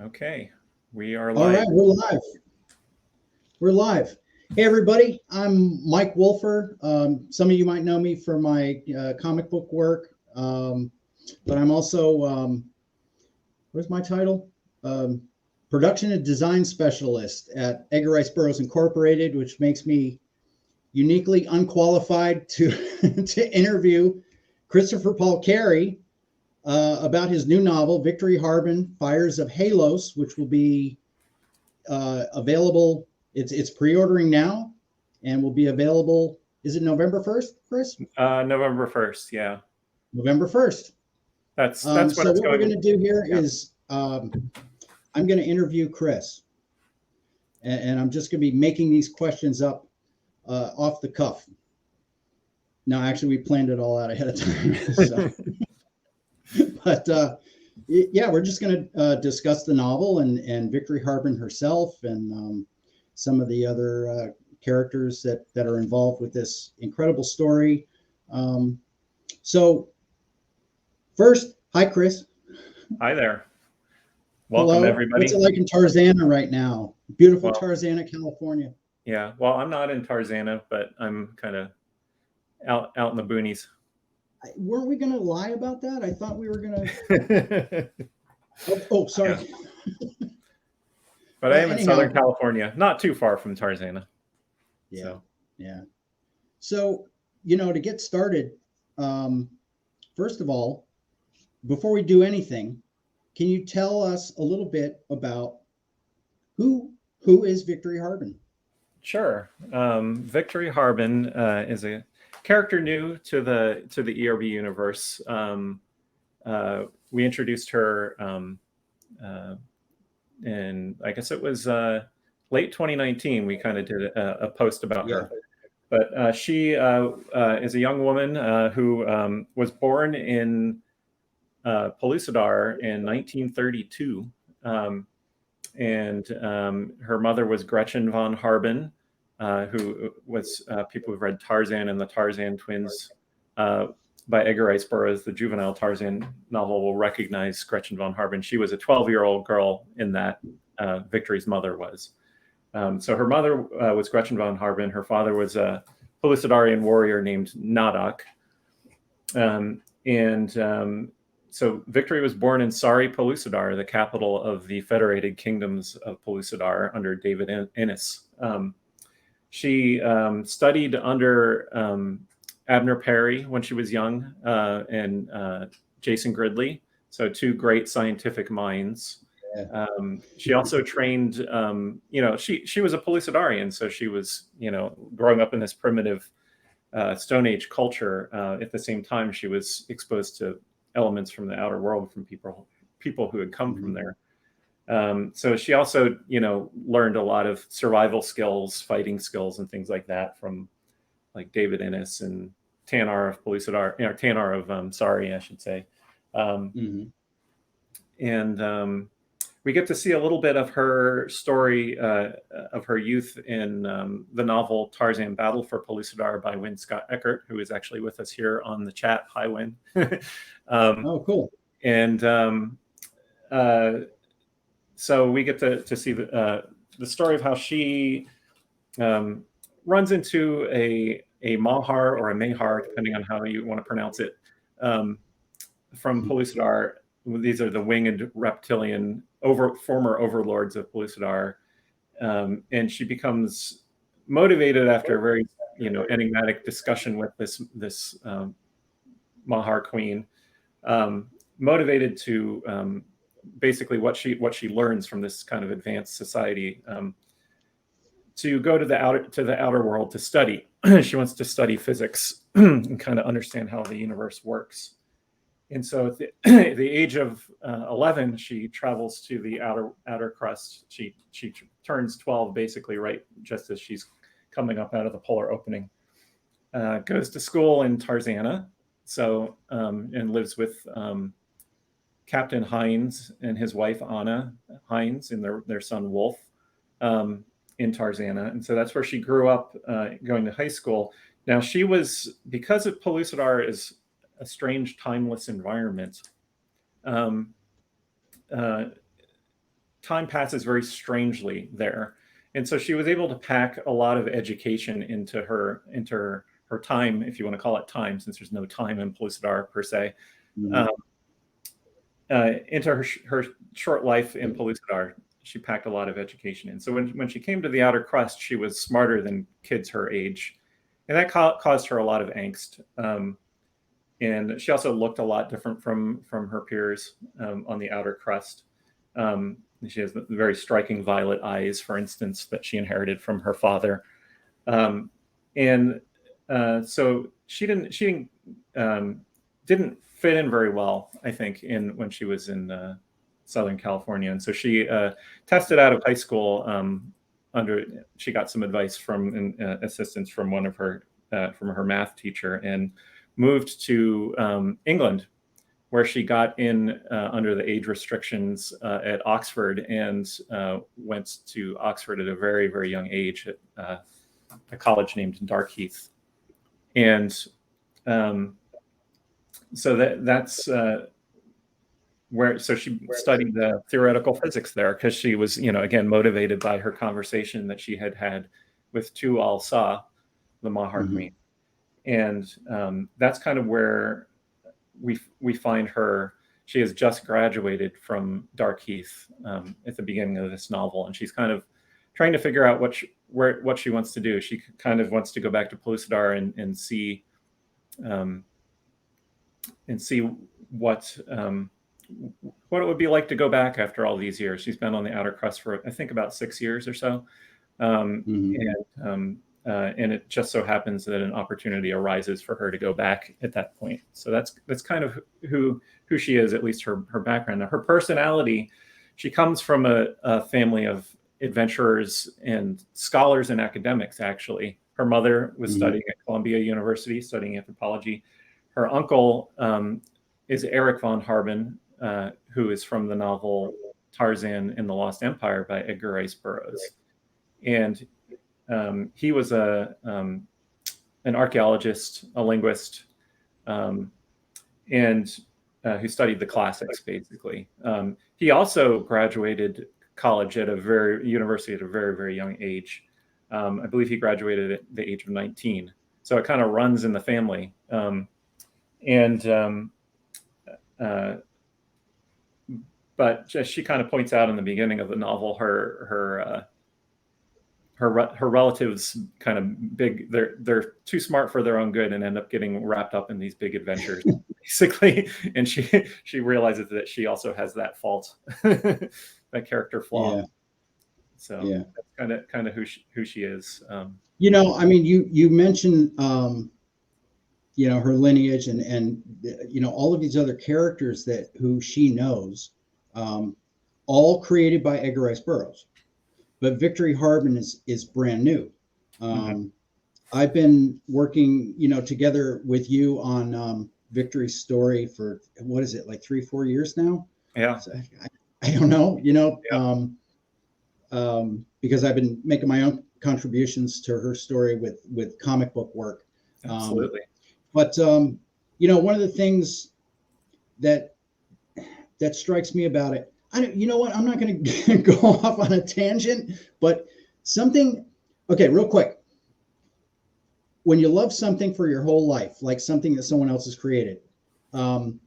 Okay, we are All live. right, we're live. We're live. Hey, everybody. I'm Mike Wolfer. Some of you might know me for my comic book work, but I'm also, what's my title? Production and Design Specialist at Edgar Rice Burroughs Incorporated, which makes me uniquely unqualified to, to interview Christopher Paul Carey about his new novel, Victory Harben, Fires of Halos, which will be available. It's pre-ordering now and will be available. Is it November 1st, Chris? November 1st. Yeah, November 1st. that's when So it's what we're going going. to do here Yeah. is I'm going to interview Chris, and I'm just going to be making these questions up off the cuff. No, actually, we planned it all out ahead of time. So. But yeah, we're just going to discuss the novel and Victory Harben herself and some of the other characters that are involved with this incredible story. So first, hi, Chris. Hi there. Welcome, Hello. What's everybody. it like in Tarzana right now? Beautiful Well, Tarzana, California. yeah. Well, I'm not in Tarzana, but I'm kind of out in the boonies. Weren't we going to lie about that? I thought we were going to. to. Oh, sorry. Yeah. But I am in Southern California, not too far from Tarzana. Yeah. So. Yeah. So, to get started, first of all, before we do anything, can you tell us a little bit about who is Victory Harben? Sure. Victory Harben is a character new to the ERB universe. We introduced her in, I guess it was late 2019. We kind of did a post about her. But she is a young woman who was born in Pellucidar in 1932. And her mother was Gretchen von Harben, who was people who've read Tarzan and the Tarzan Twins by Edgar Rice Burroughs, the juvenile Tarzan novel, will recognize Gretchen von Harben. She was a 12-year-old girl in that. Victory's mother was. So her mother was Gretchen von Harben. Her father was a Pellucidarian warrior named Nadak. So Victory was born in Sari, Pellucidar, the capital of the Federated Kingdoms of Pellucidar under David Innes. She studied under Abner Perry when she was young and Jason Gridley, so two great scientific minds. She also trained, she was a Pellucidarian, so she was, growing up in this primitive Stone Age culture. At the same time, she was exposed to elements from the outer world from people who had come from there. So she also, learned a lot of survival skills, fighting skills, and things like that from like David Innes and Tanar of Pellucidar, Tanar of Sari, I should say. And we get to see a little bit of her story of her youth in the novel Tarzan Battle for Pellucidar by Wynne Scott Eckert, who is actually with us here on the chat. Hi, Wynne. Oh, cool. And so we get to see the story of how she runs into a Mahar or a Mahar, depending on how you want to pronounce it, from Pellucidar. These are the winged reptilian former overlords of Pellucidar. And she becomes motivated after a very, enigmatic discussion with this Mahar queen, motivated to basically what she learns from this kind of advanced society, to go to the outer world to study. She wants to study physics and kind of understand how the universe works. And so at the age of 11, she travels to the outer crust. She turns 12 basically right just as she's coming up out of the polar opening. Goes to school in Tarzana, and lives with Captain Hines and his wife Anna Hines and their son Wolf in Tarzana. And so that's where she grew up, going to high school. Now she was, because of Pellucidar is a strange, timeless environment. time passes very strangely there. And so she was able to pack a lot of education into her time, if you want to call it time, since there's no time in Pellucidar per se, Mhm. into her short life in Pellucidar. She packed a lot of education in. So when she came to the outer crust, she was smarter than kids her age, and that caused her a lot of angst. And she also looked a lot different from her peers on the outer crust. She has very striking violet eyes, for instance, that she inherited from her father. And so she didn't fit in very well, I think, when she was in Southern California. And so she tested out of high school she got some advice from assistance from from her math teacher, and moved to England, where she got in under the age restrictions at Oxford, and went to Oxford at a very, very young age at a college named Darkheath. And so that's where, so she studied theoretical physics there, because she was, again, motivated by her conversation that she had with Tu Al Sa, the Mahar Queen. And that's kind of where we find her. She has just graduated from Darkheath at the beginning of this novel, and she's kind of trying to figure out what she wants to do. She kind of wants to go back to Pellucidar and see what it would be like to go back after all these years. She's been on the outer crust for, I think, about 6 years or so, and it just so happens that an opportunity arises for her to go back at that point. So that's kind of who she is, at least her background. Now, her personality, she comes from a family of adventurers and scholars and academics, actually. Her mother was studying at Columbia University, studying anthropology. Her uncle is Eric von Harben, who is from the novel Tarzan and the Lost Empire by Edgar Rice Burroughs. And he was an archaeologist, a linguist, and who studied the classics, basically. He also graduated college at university at a very, very young age. I believe he graduated at the age of 19. So it kind of runs in the family. But she kind of points out in the beginning of the novel, her relatives kind of big. They're too smart for their own good and end up getting wrapped up in these big adventures, basically. And she realizes that she also has that fault, that character flaw. Yeah. So that's kind of who she is. I mean, you mentioned her lineage and all of these other characters who she knows, all created by Edgar Rice Burroughs. But Victory Harben is brand new. I've been working, together with you on Victory's story for, what is it, like 3-4 years now? Yeah. So I don't know, because I've been making my own contributions to her story with comic book work. Absolutely. But one of the things that strikes me about it, you know what? I'm not going to go off on a tangent, but okay, real quick. When you love something for your whole life, like something that someone else has created, and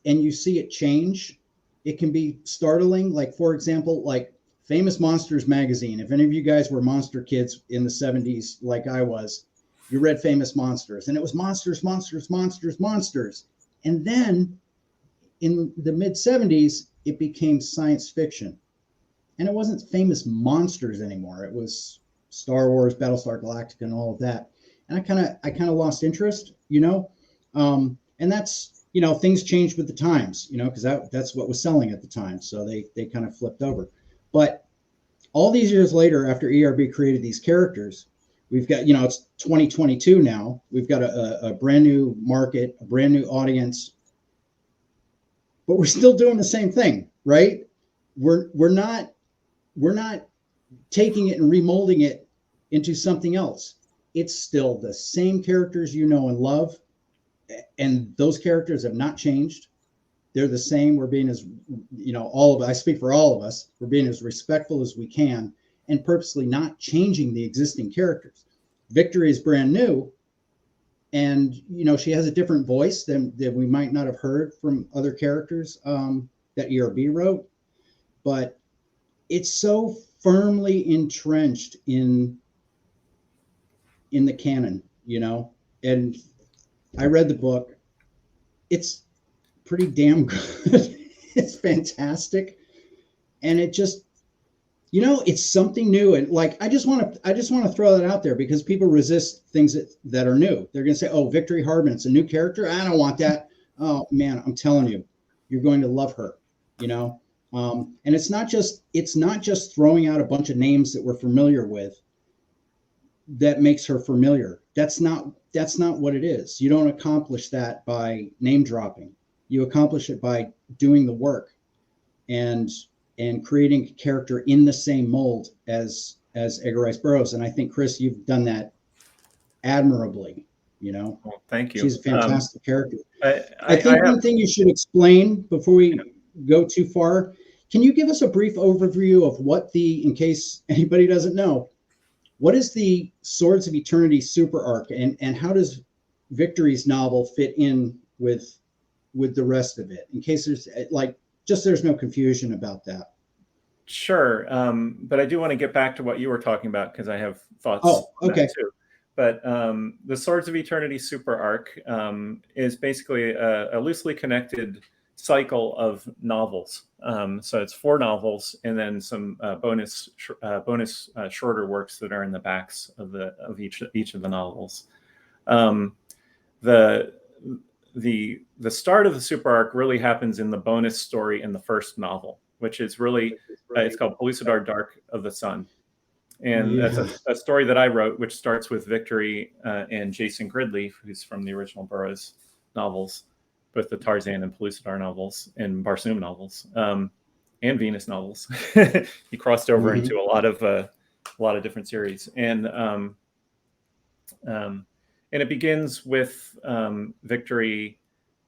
you see it change, it can be startling. Like, for example, like Famous Monsters magazine. If any of you guys were monster kids in the 70s, like I was, you read Famous Monsters, and it was monsters, monsters, monsters, monsters. And then in the mid 70s, it became science fiction, and it wasn't Famous Monsters anymore. It was Star Wars, Battlestar Galactica, and all of that. And I kind of lost interest, and that's, things changed with the times, because that's what was selling at the time. So they kind of flipped over. But all these years later, after ERB created these characters, we've got, it's 2022 now. We've got a brand new market, a brand new audience, but we're still doing the same thing, right? We're not taking it and remolding it into something else. It's still the same characters and love, and those characters have not changed. they're the same. We're being as, all of us, I speak for all of us, we're being as respectful as we can and purposely not changing the existing characters. Victory is brand new. And, she has a different voice than we might not have heard from other characters that ERB wrote. But it's so firmly entrenched in the canon, and I read the book. It's pretty damn good. It's fantastic. And it just, it's something new. And like, I just want to throw that out there because people resist things that are new. They're going to say, oh, Victory Harben, it's a new character. I don't want that. Oh man, I'm telling you, you're going to love her, and it's not just throwing out a bunch of names that we're familiar with that makes her familiar. That's not what it is. You don't accomplish that by name dropping. You accomplish it by doing the work and creating a character in the same mold as Edgar Rice Burroughs. And I think, Chris, you've done that admirably. Well, thank you. She's a fantastic character. I think one thing you should explain before we go too far, can you give us a brief overview of what in case anybody doesn't know, what is the Swords of Eternity super arc, and how does Victory's novel fit in with the rest of it, in case there's no confusion about that? Sure. But I do want to get back to what you were talking about because I have thoughts on that too. But the Swords of Eternity super arc is basically a loosely connected cycle of novels. So it's 4 novels and then some bonus shorter works that are in the backs of each of the novels. The start of the super arc really happens in the bonus story in the first novel, which is really it's called Pellucidar Dark of the Sun. And that's a story that I wrote, which starts with Victory and Jason Gridley, who's from the original Burroughs novels, both the Tarzan and Pellucidar novels and Barsoom novels, and Venus novels. He crossed over into a lot of different series, and it begins with Victory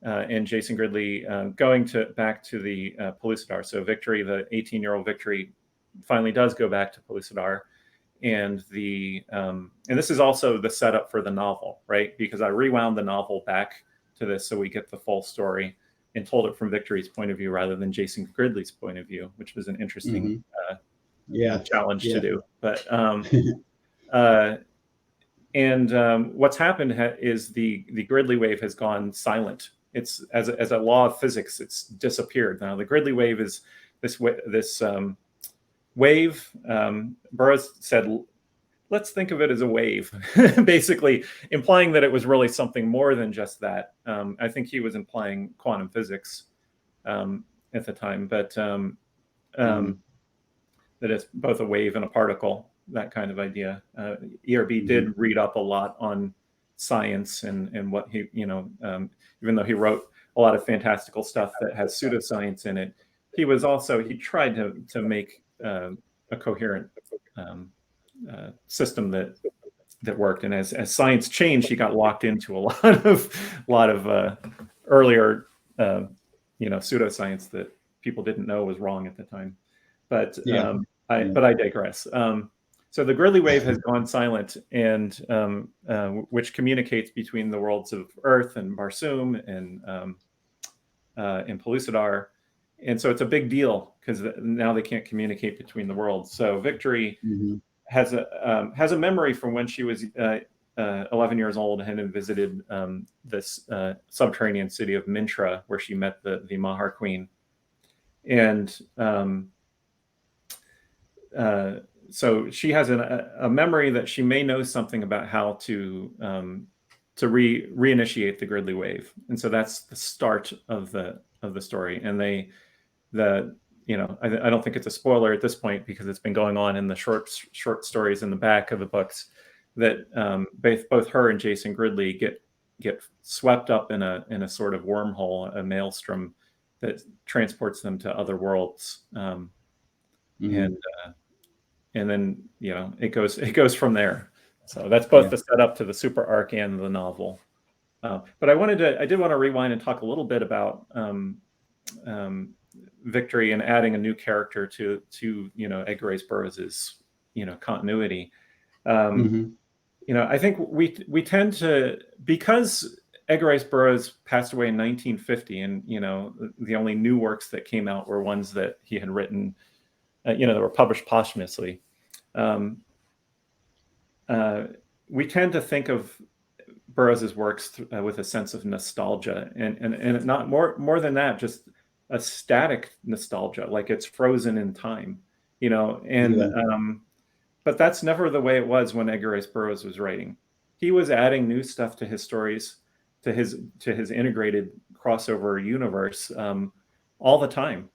and Jason Gridley going back to the Pellucidar. So Victory, the 18-year-old Victory, finally does go back to Pellucidar. And this is also the setup for the novel, right? Because I rewound the novel back to this so we get the full story and told it from Victory's point of view rather than Jason Gridley's point of view, which was an interesting challenge to do. But what's happened is the Gridley wave has gone silent. It's as a law of physics, it's disappeared. Now the Gridley wave is this wave. Burroughs said, let's think of it as a wave, basically implying that it was really something more than just that. I think he was implying quantum physics at the time, but that it's both a wave and a particle, that kind of idea. ERB did read up a lot on science and what he, even though he wrote a lot of fantastical stuff that has pseudoscience in it, he tried to make a coherent system that worked. And as science changed, he got locked into a lot of earlier pseudoscience that people didn't know was wrong at the time. But I digress. So the Gridley wave has gone silent, and which communicates between the worlds of Earth and Barsoom and Pellucidar. And so it's a big deal because now they can't communicate between the worlds. So Victory has a memory from when she was 11 years old and had visited this subterranean city of Mintra, where she met the Mahar Queen. And so she has a memory that she may know something about how to reinitiate the Gridley wave. And so that's the start of the story. And I don't think it's a spoiler at this point because it's been going on in the short stories in the back of the books that both her and Jason Gridley get swept up in a sort of wormhole, a maelstrom that transports them to other worlds. And then it goes from there. So that's both the setup to the super arc and the novel. But I did want to rewind and talk a little bit about victory in adding a new character to Edgar Rice Burroughs's continuity. Mm-hmm. I think we tend to, because Edgar Rice Burroughs passed away in 1950, and the only new works that came out were ones that he had written, that were published posthumously. We tend to think of Burroughs's works with a sense of nostalgia, and not more than that, just a static nostalgia, like it's frozen in time, and Yeah. but that's never the way it was when Edgar Rice Burroughs was writing. He was adding new stuff to his stories, to his integrated crossover universe, all the time,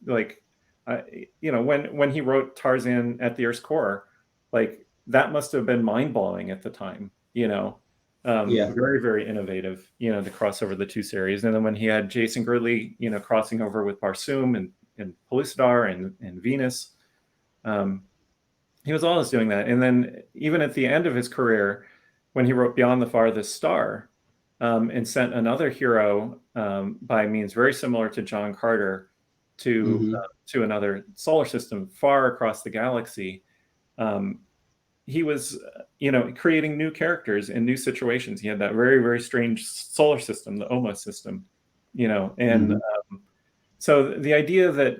like, when he wrote Tarzan at the Earth's Core, like that must have been mind blowing at the time, Yeah. very, very innovative, to cross over the two series. And then when he had Jason Gridley, crossing over with Barsoom and Pellucidar and Venus, he was always doing that. And then even at the end of his career, when he wrote Beyond the Farthest Star, and sent another hero, by means very similar to John Carter, Mm-hmm. to another solar system far across the galaxy, he was, creating new characters in new situations. He had that very, very strange solar system, the Oma system, and Mm-hmm. So the idea that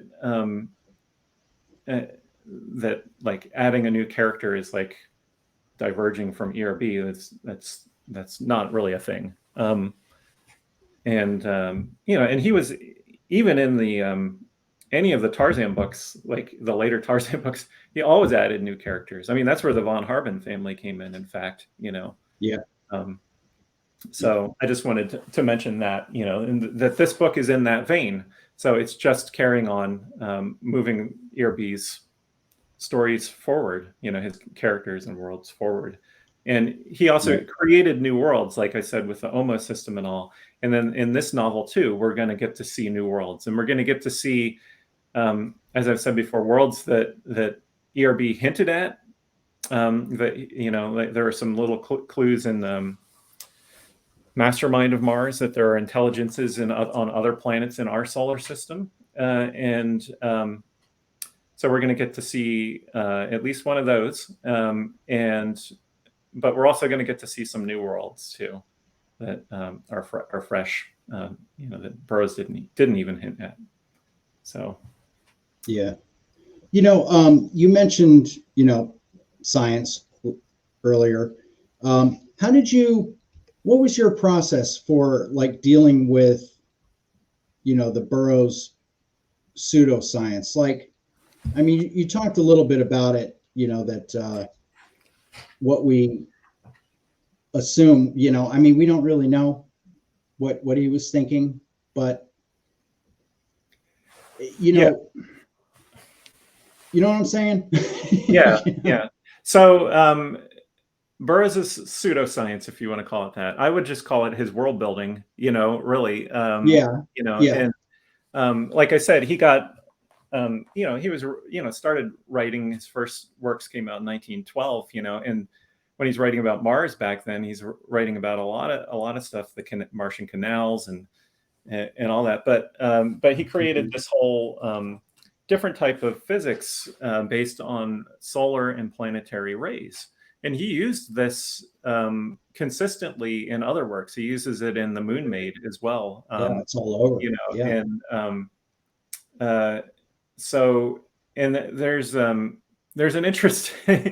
that like adding a new character is like diverging from ERB, that's not really a thing. And he was, even in the any of the Tarzan books, like the later Tarzan books, he always added new characters. I mean, that's where the von Harben family came in fact, Yeah. Um, so I just wanted to mention that, and that this book is in that vein. So it's just carrying on, moving ERB's stories forward, his characters and worlds forward. And he also created new worlds, like I said, with the Oma system and all. And then in this novel too, we're going to get to see new worlds, and we're going to get to see, as I've said before, worlds that ERB hinted at. That like there are some little clues in Mastermind of Mars that there are intelligences on other planets in our solar system, and so we're going to get to see at least one of those, but we're also going to get to see some new worlds too that are fresh, that Burroughs didn't even hint at. So, Yeah. You mentioned, science earlier. What was your process for like dealing with, the Burroughs pseudoscience? Like, I mean, you talked a little bit about it, that what we assume, I mean, we don't really know what he was thinking, but yeah. You know what I'm saying? Yeah. So, Burroughs' pseudoscience, if you want to call it that, I would just call it his world building, really. Yeah. And like I said, he got, he was, started writing, his first works came out in 1912, and when he's writing about Mars back then, he's writing about a lot of stuff, the Martian canals and all that. But he created this whole different type of physics based on solar and planetary rays. And he used this consistently in other works. He uses it in The Moon Maid as well. Yeah, it's all over. And so, and there's an interesting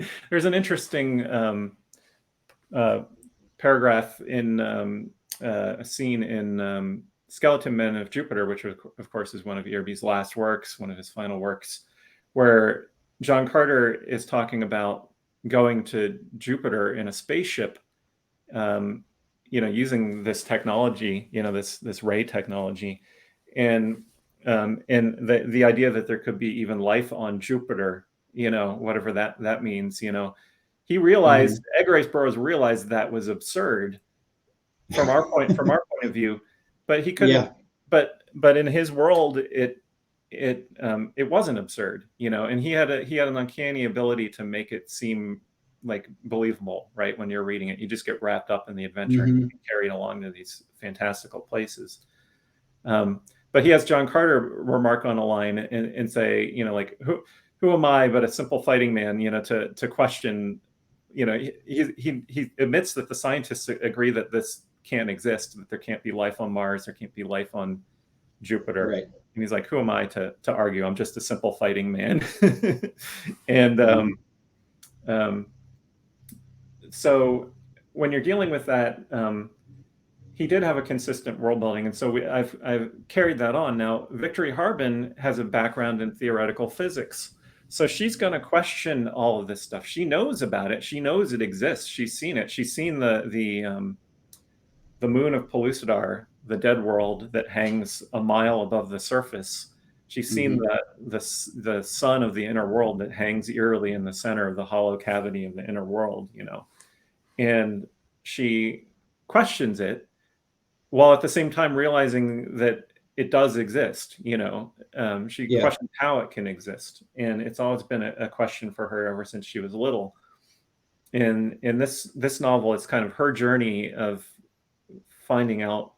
paragraph in a scene in Skeleton Men of Jupiter, which of course is one of ERB's last works, one of his final works, where John Carter is talking about going to Jupiter in a spaceship, using this technology, this ray technology, and the idea that there could be even life on Jupiter, whatever that means, he realized, Edgar Rice Burroughs realized that was absurd from our point of view, but he couldn't. Yeah. But in his world, it wasn't absurd, and he had an uncanny ability to make it seem like believable, right? When you're reading it, you just get wrapped up in the adventure and Mhm. carried along to these fantastical places. But he has John Carter remark on a line and say, you know, like, who am I but a simple fighting man, you know, to question, you know, he admits that the scientists agree that this can't exist, that there can't be life on Mars, there can't be life on Jupiter. Right. And he's like, who am I to argue? I'm just a simple fighting man. And Mhm. so when you're dealing with that, he did have a consistent world building, and so I've carried that on. Now, Victory Harben has a background in theoretical physics, so she's going to question all of this stuff. She knows about it. She knows it exists. She's seen it. She's seen the moon of Pellucidar, the dead world that hangs a mile above the surface. She's seen Mhm. the sun of the inner world that hangs eerily in the center of the hollow cavity of the inner world. You know, and she questions it while at the same time realizing that it does exist. You know, she Yeah. questions how it can exist, and it's always been a question for her ever since she was little. And in this novel, it's kind of her journey of finding out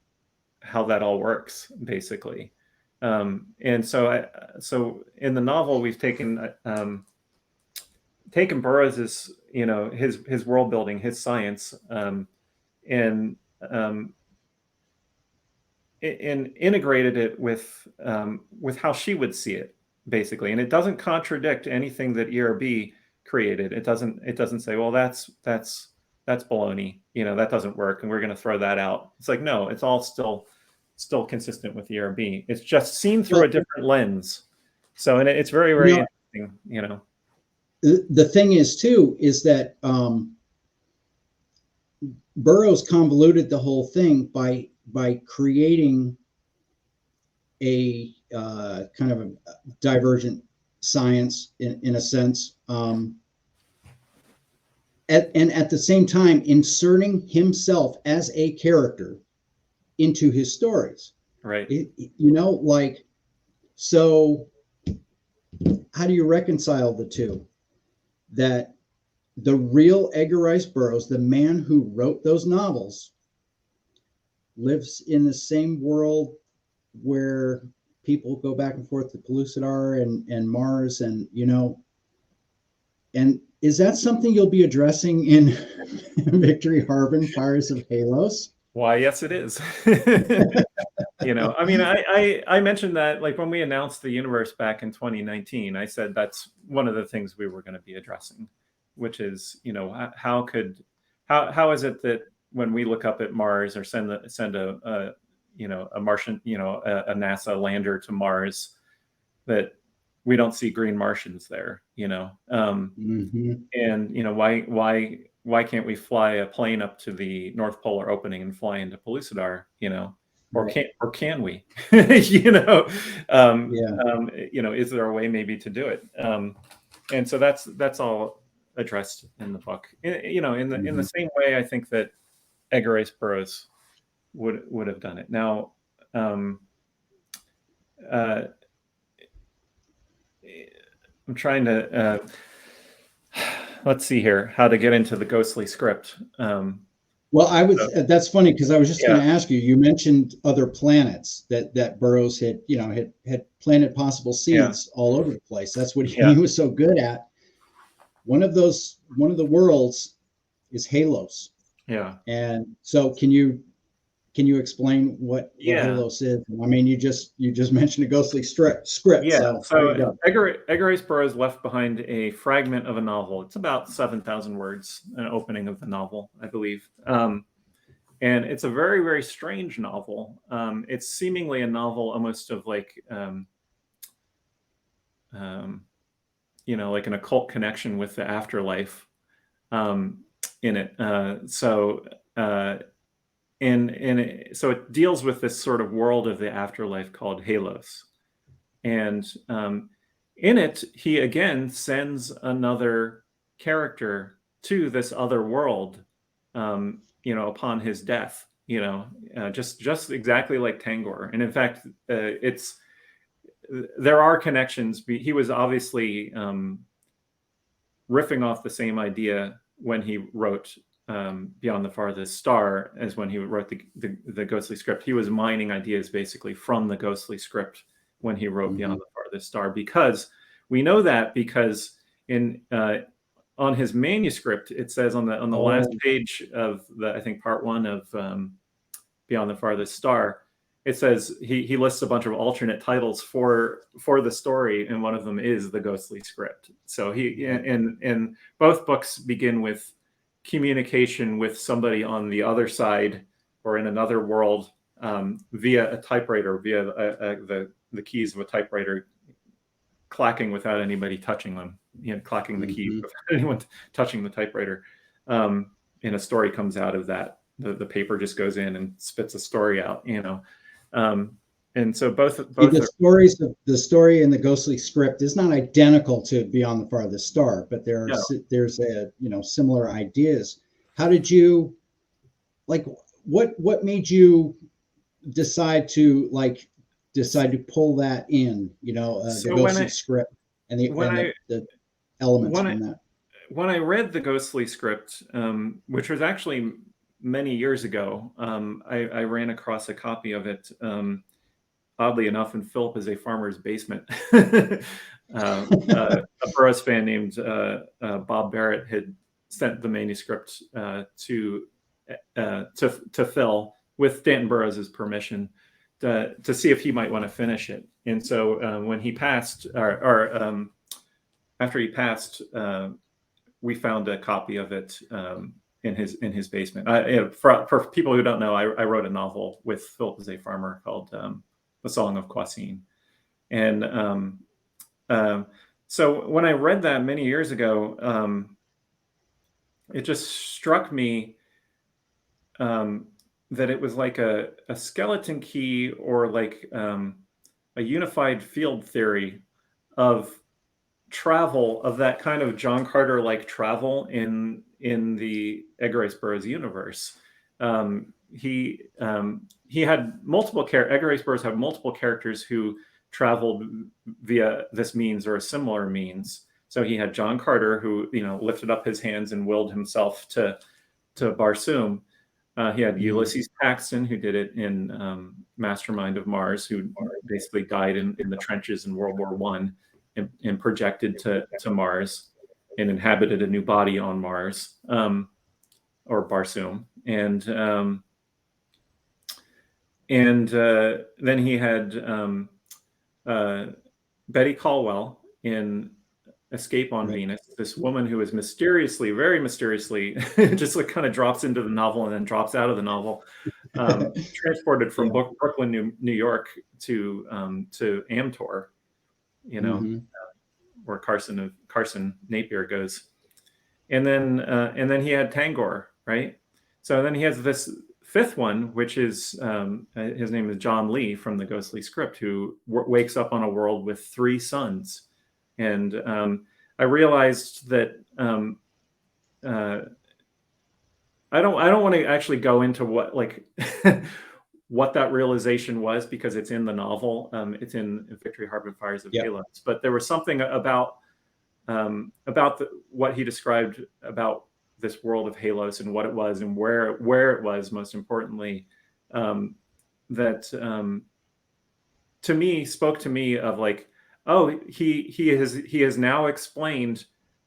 how that all works, basically. And so in the novel, we've taken Burroughs's, you know, his world building, his science, and um, and integrated it with how she would see it, basically. And it doesn't contradict anything that ERB created. It doesn't say, well, that's baloney, you know, that doesn't work and we're going to throw that out. It's like, no, it's all still consistent with ERB. It's just seen through Well, a different lens. So, and it's very, you very know, interesting, you know. the thing is too is that Burroughs convoluted the whole thing by creating a kind of a divergent science in a sense, and at the same time inserting himself as a character into his stories. Right. You know, like, so how do you reconcile the two? That the real Edgar Rice Burroughs, the man who wrote those novels, lives in the same world where people go back and forth to Pellucidar and Mars, and you know, and is that something you'll be addressing in Victory Harben, Fires of Halos? Why, yes, it is. You know, I mean, I mentioned that, like, when we announced the universe back in 2019, I said that's one of the things we were going to be addressing, which is, you know, how is it that when we look up at Mars or send a you know, a Martian, you know, a NASA lander to Mars, that we don't see green Martians there, you know? Mm-hmm. And you know, why can't we fly a plane up to the North Polar opening and fly into Pellucidar, you know? Right. Or can we? You know, Yeah. you know, is there a way maybe to do it? And so that's all addressed in the book. You know, in the Mm-hmm. same way, I think that Edgar Rice Burroughs would have done it. Now, uh, I'm trying to let's see here how to get into the ghostly script. Well, I was. So, That's funny because I was just going yeah, to ask you. You mentioned other planets that Burroughs had, you know, had planted possible yeah, seeds all over the place. That's what yeah, he was so good at. One of the worlds is Halos, yeah, and so can you explain what yeah, Halos is? I mean, you just mentioned a ghostly script. yeah. So there you So go. Edgar Rice Burroughs left behind a fragment of a novel. It's about 7,000 words, an opening of the novel, I believe. And it's a very, very strange novel. It's seemingly a novel almost of like, um, you know, like an occult connection with the afterlife um, in it. Uh, so it deals with this sort of world of the afterlife called Halos. And in it, he again sends another character to this other world, you know, upon his death, you know, just exactly like Tangor. And in fact, there are connections. He was obviously riffing off the same idea when he wrote Beyond the Farthest Star as when he wrote the ghostly script. He was mining ideas basically from the ghostly script when he wrote Beyond the Farthest Star, because we know that because in on his manuscript it says on the last page of I think part 1 of Beyond the Farthest Star, it says he lists a bunch of alternate titles for the story, and one of them is the ghostly script. So he and both books begin with communication with somebody on the other side or in another world via a typewriter, via the keys of a typewriter clacking without anybody touching them, clacking the keys without anyone touching the typewriter. And a story comes out of that. The paper just goes in and spits a story out, and so both the story in the ghostly script is not identical to Beyond the Farthest Star, but there's similar ideas. How did you what made you decide to pull that in, the ghostly script and the elements from that? When I read the ghostly script, which was actually many years ago, I ran across a copy of it, oddly enough, in Philip is a Farmer's Basement. A Burroughs fan named Bob Barrett had sent the manuscript to Phil with Danton Burroughs' permission to see if he might want to finish it. And so when he passed, or after he passed, we found a copy of it in his basement. For people who don't know, I wrote a novel with Philip is a Farmer called The Song of Kwasine. And so when I read that many years ago, it just struck me that it was like a skeleton key, or like a unified field theory of travel, of that kind of John Carter-like travel in the Edgar Rice Burroughs universe. He had multiple Edgar Rice Burroughs had multiple characters who traveled via this means or a similar means. So he had John Carter, who lifted up his hands and willed himself to Barsoom. He had Ulysses Paxton, who did it in Mastermind of Mars, who basically died in the trenches in World War I and projected to Mars and inhabited a new body on Mars, or Barsoom. And then he had Betty Caldwell in Escape on Venus, this woman who is very mysteriously, just kind of drops into the novel and then drops out of the novel, transported from Brooklyn, New York to Amtor, where Carson Napier goes, and then he had Tangor, right? So then he has this fifth one, which is his name is John Lee from the Ghostly Script, who wakes up on a world with 3 suns. And I realized that I don't want to actually go into what what that realization was, because it's in the novel. It's in Victory Harben Fires of Halos. But there was something about what he described about this world of Halos and what it was and where it was, most importantly, that to me spoke to me of he has now explained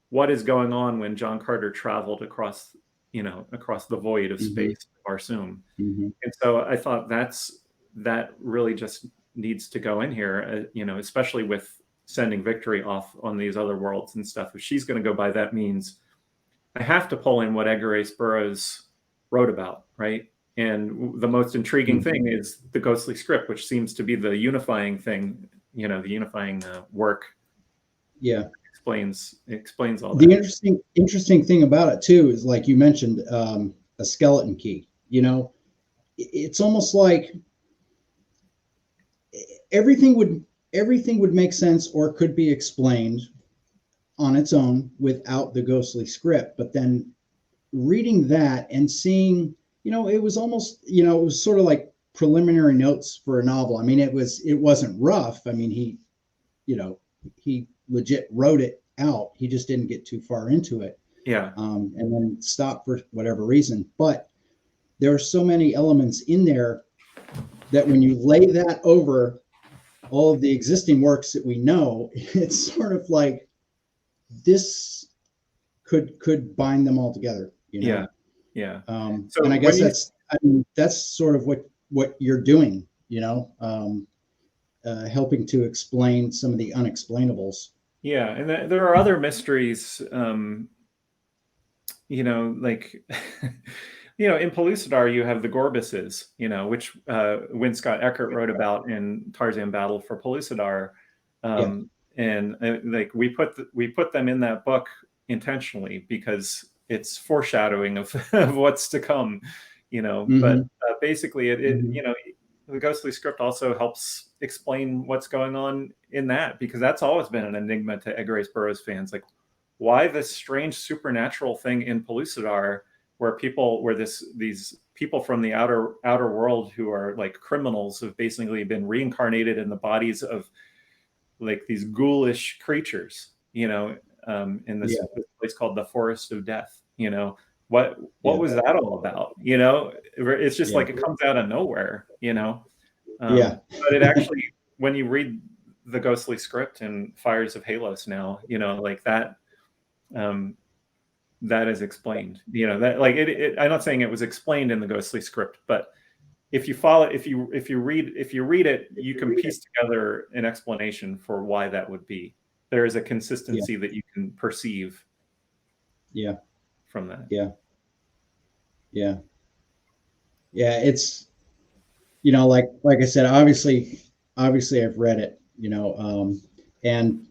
what is going on when John Carter traveled across the void of space, Barsoom. And so I thought that really just needs to go in here, especially with sending Victory off on these other worlds and stuff. If she's going to go by that means, I have to pull in what Edgar Rice Burroughs wrote about, right? And the most intriguing thing is the Ghostly Script, which seems to be the unifying thing, the unifying work. Yeah, explains all that. The interesting thing about it too is, like you mentioned, a skeleton key. It's almost like everything would make sense or could be explained on its own without the Ghostly Script. But then reading that and seeing, it was almost, it was sort of like preliminary notes for a novel. I mean, it wasn't rough. I mean, he legit wrote it out. He just didn't get too far into it. Yeah. and then stopped for whatever reason. But there are so many elements in there that when you lay that over all of the existing works that we know, it's sort of like this could bind them all together, you know? Yeah. Yeah. And So I guess that's sort of what you're doing, you know, helping to explain some of the unexplainables. yeah, and there are other mysteries, you know, like, you know, in Pellucidar, you have the Gorbuses, you know, which Win Scott Eckert wrote about in Tarzan Battle for Pellucidar. Yeah. And like we put them in that book intentionally because it's foreshadowing of, of what's to come, you know. But basically, you know, the ghostly script also helps explain what's going on in that, because that's always been an enigma to Edgar Rice Burroughs fans. Like, why this strange supernatural thing in Pellucidar where these people from the outer world who are like criminals have basically been reincarnated in the bodies of like these ghoulish creatures, you know, in this place called the Forest of Death. You know, what was that all about? You know, it's just like it comes out of nowhere, you know. But it actually, when you read the ghostly script in Fires of Halos now, you know, like that, that is explained, you know, that like I'm not saying it was explained in the ghostly script, but if you follow, if you read it, you can piece together an explanation for why that would be. There is a consistency that you can perceive. From that. Yeah. It's, you know, like I said, obviously I've read it, you know, and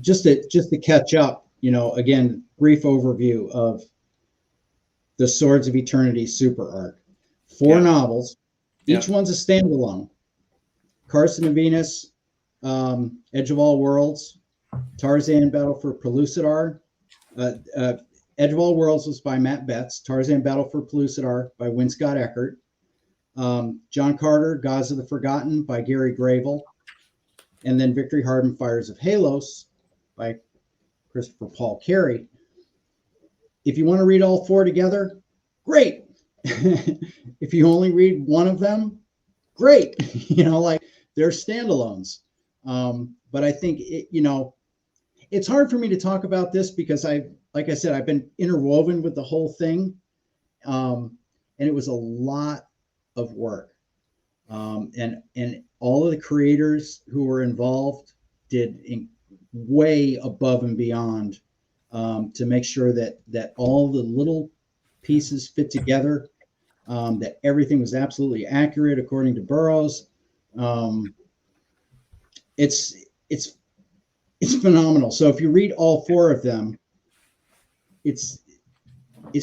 just to catch up, you know, again, brief overview of the Swords of Eternity super arc. 4 novels. Each one's a standalone. Carson of Venus, Edge of All Worlds, Tarzan Battle for Pellucidar. Edge of All Worlds was by Matt Betts. Tarzan Battle for Pellucidar by Win Scott Eckert. John Carter, Gods of the Forgotten by Gary Gravel. And then Victory Harben, Fires of Halos by Christopher Paul Carey. If you want to read all 4 together, great. If you only read one of them, great. You know, like they're standalones. But I think you know, it's hard for me to talk about this because like I said, I've been interwoven with the whole thing. And it was a lot of work. And all of the creators who were involved did way above and beyond to make sure that all the little pieces fit together, that everything was absolutely accurate according to Burroughs. It's phenomenal. So if you read all 4 of them, it's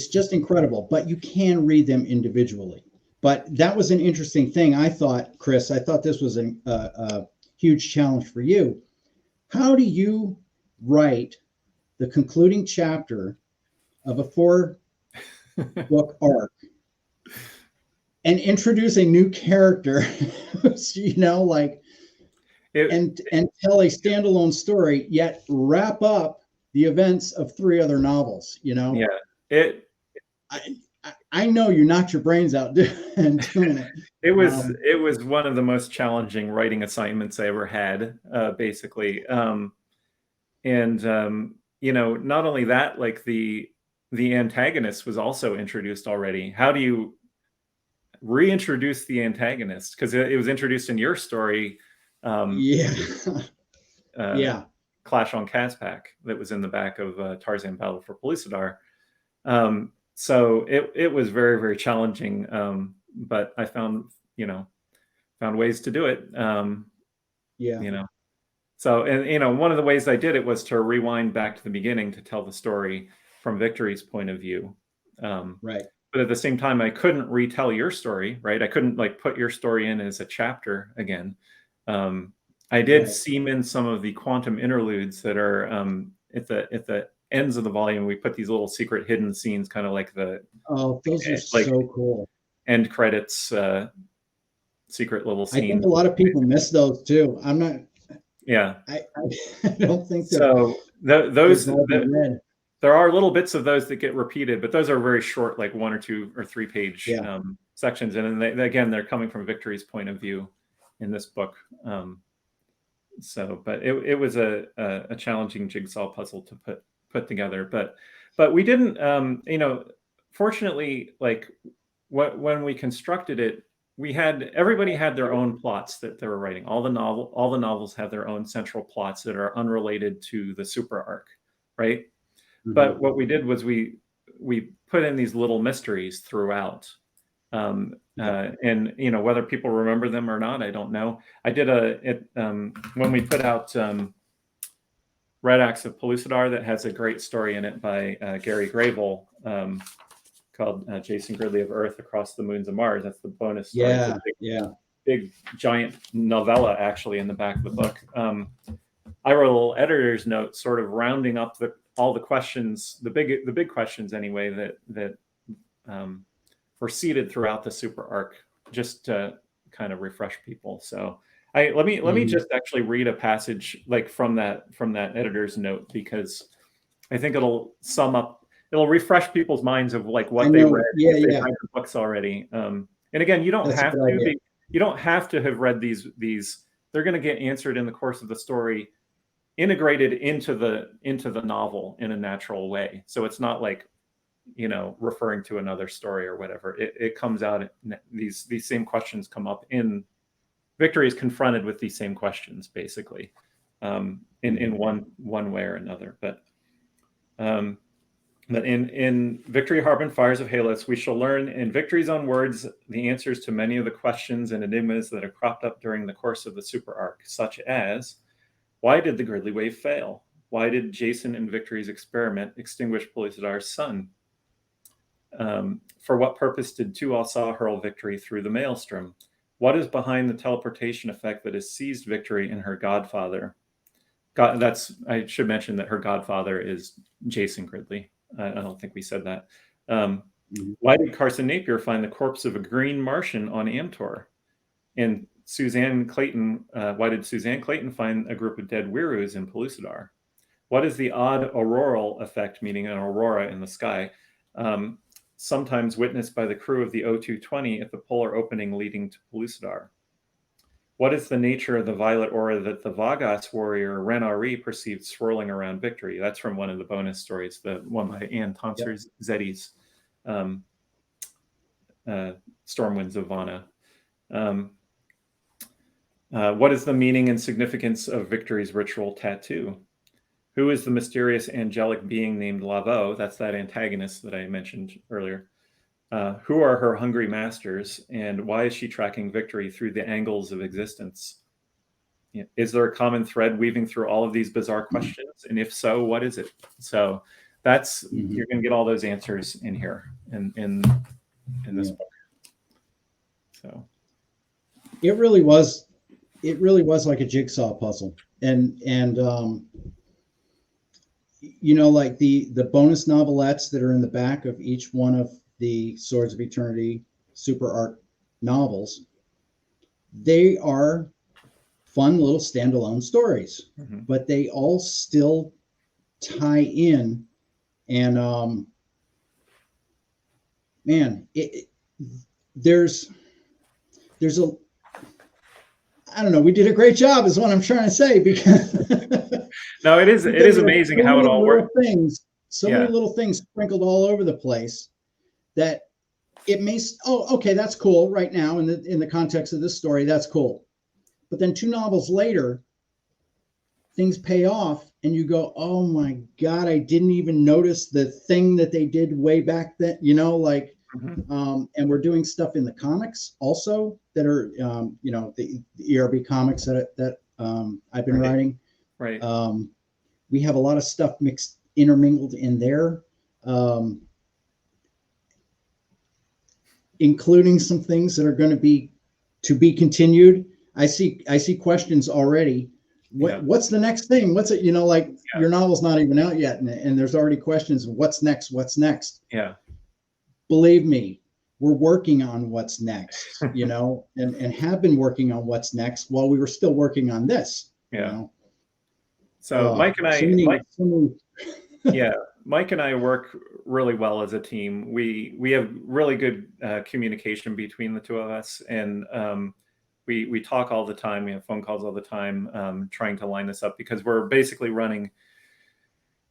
just incredible. But you can read them individually. But that was an interesting thing. I thought, Chris, this was a huge challenge for you. How do you write the concluding chapter of a 4-book arc and introduce a new character, you know, like, and tell a standalone story, yet wrap up the events of 3 other novels, you know? Yeah. I know you knocked your brains out doing it. It was one of the most challenging writing assignments I ever had, basically. You know, not only that, like the antagonist was also introduced already. How do you reintroduce the antagonist? Because it was introduced in your story. Clash on Caspak that was in the back of Tarzan Battle for Pellucidar. So it was very, very challenging. But I found ways to do it. You know. So, and you know, one of the ways I did it was to rewind back to the beginning to tell the story from Victory's point of view. Right. But at the same time, I couldn't retell your story, right? I couldn't like put your story in as a chapter again. I did seam in some of the quantum interludes that are at the ends of the volume. We put these little secret hidden scenes, kind of like those are like, so cool. End credits, secret little scenes. I think a lot of people miss those too. I'm not. Yeah, I don't think so. Those there are little bits of those that get repeated, but those are very short, like 1 or 2 or 3 page sections. And then again, they're coming from Victory's point of view in this book. But it was a challenging jigsaw puzzle to put together. But we didn't, fortunately, like when we constructed it, everybody had their own plots that they were writing. All the novels have their own central plots that are unrelated to the super arc, right? Mm-hmm. But what we did was we put in these little mysteries throughout. And whether people remember them or not, I don't know. I did when we put out Red Axe of Pellucidar, that has a great story in it by Gary Grable, called Jason Gridley of Earth Across the Moons of Mars. That's the bonus story. Big giant novella actually in the back of the book. I wrote a little editor's note sort of rounding up all the questions, the big questions anyway, that were seeded throughout the super arc, just to kind of refresh people. So let me just actually read a passage like from that editor's note, because I think it'll refresh people's minds of like what they read. If they read the books already. And again, you don't have to have read these. They're going to get answered in the course of the story, integrated into the novel in a natural way. So it's not like, referring to another story or whatever. It comes out, these same questions come up in Victory is confronted with these same questions, basically, in one way or another. But in Victory, Harben, Fires of Halos, we shall learn in Victory's own words the answers to many of the questions and enigmas that have cropped up during the course of the super arc, such as, why did the Gridley wave fail? Why did Jason and Victory's experiment extinguish Pellucidar's sun? For what purpose did Tuatha hurl Victory through the maelstrom? What is behind the teleportation effect that has seized Victory and her godfather? I should mention that her godfather is Jason Gridley. I don't think we said that. Why did Carson Napier find the corpse of a green Martian on Amtor? And why did Suzanne Clayton find a group of dead Wirus in Pellucidar? What is the odd auroral effect, meaning an aurora in the sky, sometimes witnessed by the crew of the O220 at the polar opening leading to Pellucidar? What is the nature of the violet aura that the Vagas warrior Ren-Ari perceived swirling around Victory? That's from one of the bonus stories, the one by Ann Tonsor-Zeddy's Stormwinds of Vana. What is the meaning and significance of Victory's ritual tattoo? Who is the mysterious angelic being named Laveau? That's that antagonist that I mentioned earlier. Who are her hungry masters, and why is she tracking Victory through the angles of existence? Is there a common thread weaving through all of these bizarre questions? And if so, what is it? So that's you're going to get all those answers in here in this book. So it really was like a jigsaw puzzle, and like the bonus novelettes that are in the back of each one of the Swords of Eternity super arc novels, they are fun little standalone stories, but they all still tie in. And there's a, I don't know, we did a great job is what I'm trying to say, because no, it is amazing how it all works. Many little things sprinkled all over the place that it may, okay, that's cool right now in the context of this story, that's cool. But then 2 novels later, things pay off and you go, oh my God, I didn't even notice the thing that they did way back then, and we're doing stuff in the comics also that are, the ERB comics that I've been writing. Right. We have a lot of stuff intermingled in there, including some things that are going to be continued. I see questions already. What's the next thing? What's it? Your novel's not even out yet, and there's already questions. What's next? What's next? Yeah. Believe me, we're working on what's next. And have been working on what's next while we were still working on this. Yeah. So Mike and I, Mike and I work really well as a team. We have really good communication between the two of us, and we talk all the time. We have phone calls all the time, trying to line this up because we're basically running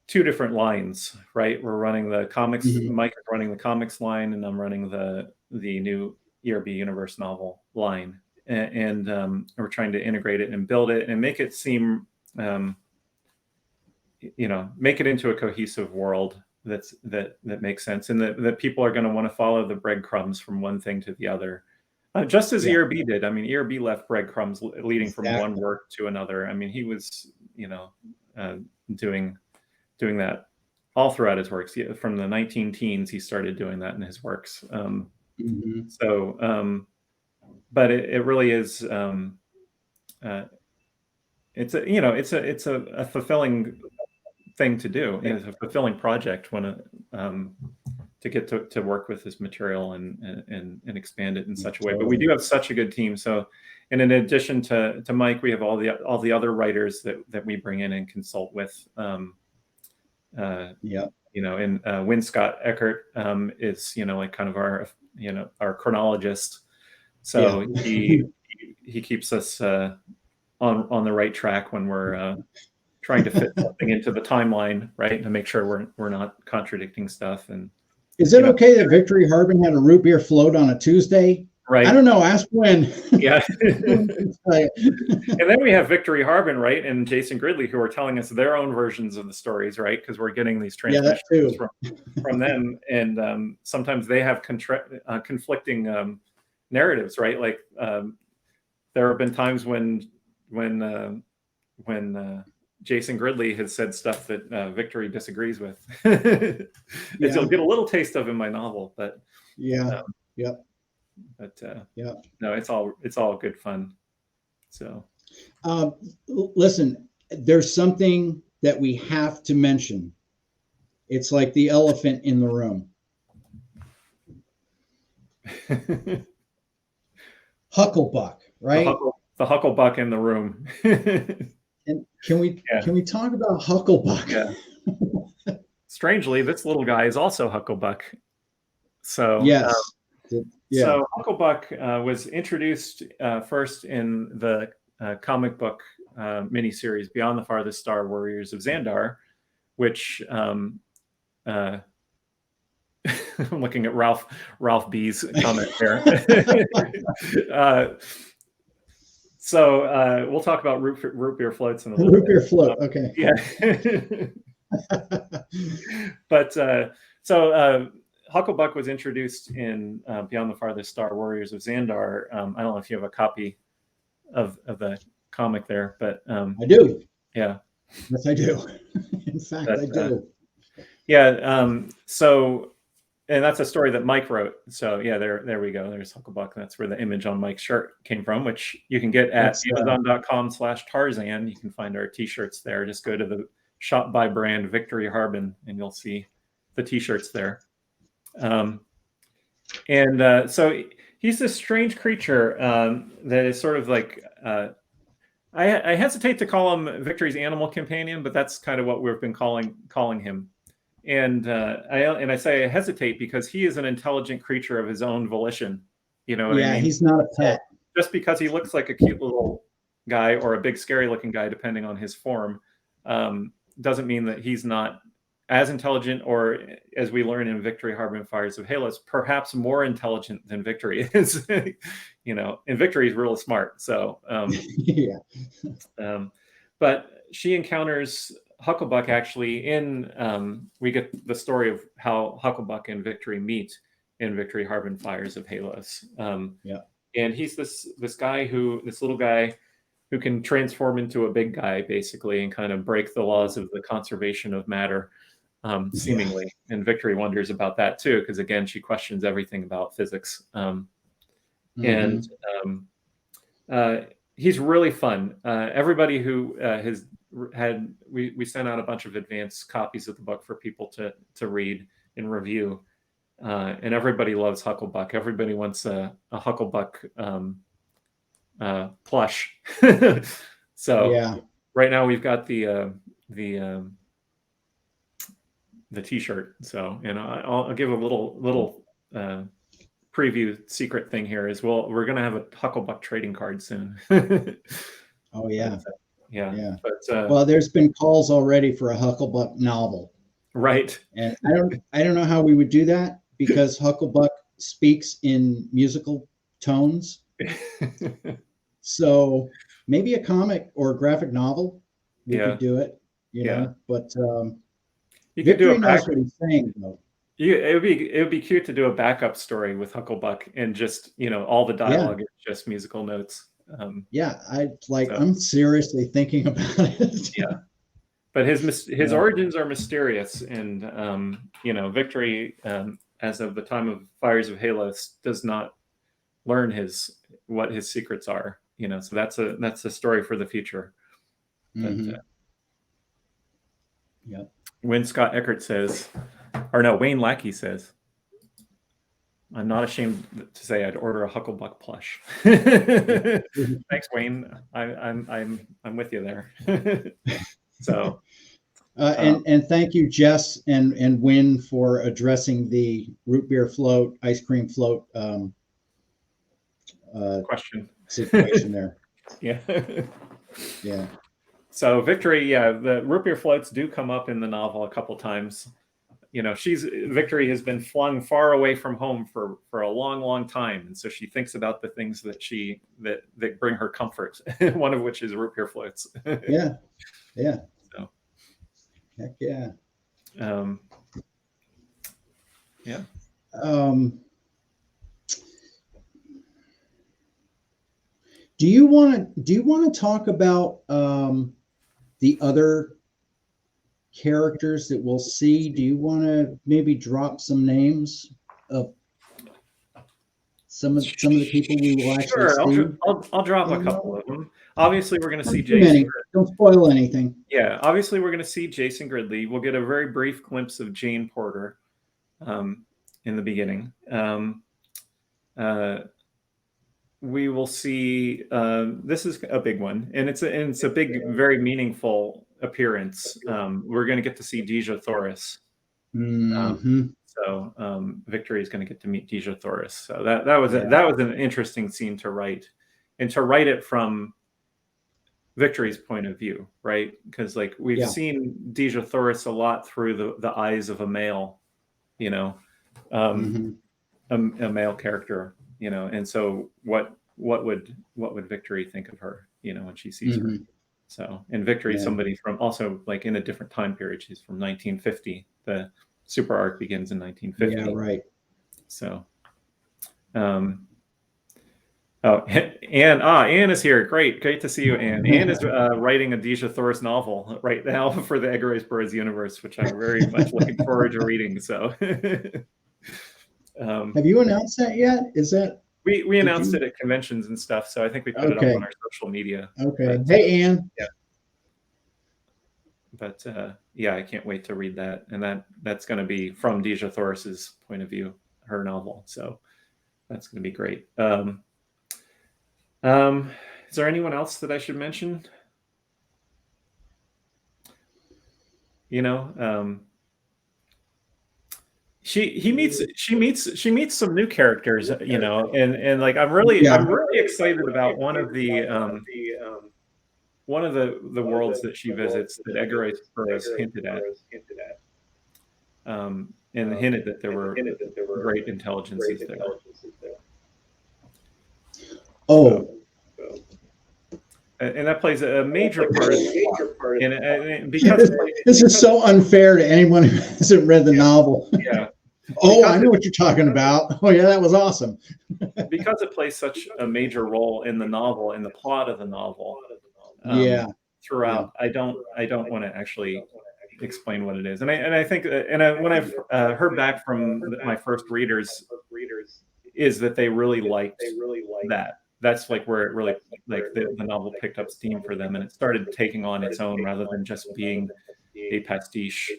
two different lines, right? We're running the comics. Mike is running the comics line, and I'm running the new ERB universe novel line, and we're trying to integrate it and build it and make it seem, make it into a cohesive world that makes sense, and that people are going to want to follow the breadcrumbs from one thing to the other, just as ERB did. I mean, ERB left breadcrumbs leading from one work to another. I mean, he was, doing that all throughout his works. From the 19 teens, he started doing that in his works. But it really is. It's a fulfilling thing to do. It's a fulfilling project when to get to work with this material and expand it in such a way. But we do have such a good team. So, and in addition to Mike, we have all the other writers that we bring in and consult with. And Win Scott Eckert is like kind of our chronologist. So he keeps us on the right track when we're trying to fit something into the timeline, right, to make sure we're not contradicting stuff. And is it okay that Victory Harben had a root beer float on a Tuesday? Right. I don't know. Ask when. Yeah. And then we have Victory Harben, right, and Jason Gridley, who are telling us their own versions of the stories, right? Because we're getting these transmissions from them, and sometimes they have conflicting narratives, right? Like there have been times when Jason Gridley has said stuff that Victory disagrees with. You'll get a little taste of in my novel, but no, it's all good fun. So listen, there's something that we have to mention. It's like the elephant in the room. Hucklebuck, right? The Hucklebuck in the room. And can we talk about Hucklebuck? Yeah. Strangely, this little guy is also Hucklebuck. So yes. So Hucklebuck was introduced first in the comic book miniseries Beyond the Farthest Star, Warriors of Zandar, which I'm looking at Ralph B's comment there. So we'll talk about root beer floats in a little bit. Root beer float, okay. Yeah. But so Hucklebuck was introduced in Beyond the Farthest Star, Warriors of Zandar. I don't know if you have a copy of the comic there, but I do. Yeah. Yes, I do. In fact, I do. So, and that's a story that Mike wrote. So yeah, there we go. There's Hucklebuck. That's where the image on Mike's shirt came from, which you can get at Amazon.com/Tarzan. You can find our t-shirts there. Just go to the shop by brand Victory Harben, and you'll see the t-shirts there. So he's this strange creature that is sort of like I hesitate to call him Victory's animal companion, but that's kind of what we've been calling him. And I say I hesitate because he is an intelligent creature of his own volition. You know what I mean? He's not a pet. Just because he looks like a cute little guy or a big scary looking guy, depending on his form, doesn't mean that he's not as intelligent, or as we learn in Victory Harben Fires of Halos, perhaps more intelligent than Victory is. And Victory is really smart. So, but she encounters Hucklebuck actually we get the story of how Hucklebuck and Victory meet in Victory Harben Fires of Halos. And he's this little guy who can transform into a big guy basically and kind of break the laws of the conservation of matter. Seemingly, and Victory wonders about that too, because again, she questions everything about physics. And he's really fun. Everybody who has had, we sent out a bunch of advanced copies of the book for people to read and review, and everybody loves Hucklebuck. Everybody wants a Hucklebuck plush. So right now we've got the the T-shirt. So, and I'll give a little preview secret thing here is we're going to have a Hucklebuck trading card soon. Oh yeah. Yeah. But well, there's been calls already for a Hucklebuck novel. Right. And I don't know how we would do that because Hucklebuck speaks in musical tones. So maybe a comic or a graphic novel, we could do it, you know. But you could Victory do knows what he's saying, though. It would be cute to do a backup story with Hucklebuck and just, you know, all the dialogue is just musical notes. I'm seriously thinking about it. Yeah. But his origins are mysterious, and you know, Victory, as of the time of Fires of Halos, does not learn what his secrets are. You know, so that's a story for the future. Mm-hmm. When Scott Eckert says, or no, Wayne Lackey says, "I'm not ashamed to say I'd order a Hucklebuck plush." Thanks, Wayne. I'm with you there. So, and thank you, Jess and Wynn, for addressing the root beer float, ice cream float question situation there. Yeah. So Victory, the root beer floats do come up in the novel a couple times. You know, Victory has been flung far away from home for a long time, and so she thinks about the things that bring her comfort. One of which is root beer floats. Yeah. So, heck yeah. Yeah. Do you want to talk about the other characters that we'll see? Do you want to maybe drop some names of some of the people we will actually see? I'll drop a couple of them. Obviously, we're going to see Jason. Don't spoil anything. Yeah, obviously, we're going to see Jason Gridley. We'll get a very brief glimpse of Jane Porter in the beginning. We will see. This is a big one, and it's a big, very meaningful appearance. We're going to get to see Deja Thoris. Mm-hmm. So Victory is going to get to meet Deja Thoris. So that was an interesting scene to write, and to write it from Victory's point of view, right? Because like we've seen Deja Thoris a lot through the eyes of a male, you know, a male character, you know, and so what would Victory think of her, you know, when she sees her? So, and Victory is somebody from also like in a different time period. She's from 1950. The super arc begins in 1950. Yeah, right. So, Anne is here. Great to see you, Anne. Anne is writing a Deja Thoris novel right now for the Edgar Rice Burroughs universe, which I'm very much looking forward to reading. So, have you announced that yet? Is that we announced it at conventions and stuff? So I think we put it up on our social media. Okay. But, hey, Anne. Yeah. But I can't wait to read that, and that's going to be from Deja Thoris's point of view, her novel. So that's going to be great. Is there anyone else that I should mention? You know, she meets some new characters, you know, and like I'm really excited about one of the worlds that she visits that Edgar Rice Burroughs hinted at, and hinted that there were great intelligences there. Oh. And that plays a major part of the plot. And because this is so unfair to anyone who hasn't read the novel. Yeah. Oh, I know what you're talking about. Oh, yeah, that was awesome. Because it plays such a major role in the novel, in the plot of the novel. Throughout, I don't want to actually explain what it is, and I think, when I've heard back from my first readers, is that they really liked that. That's like where it really, like the novel picked up steam for them, and it started taking on its own rather than just being a pastiche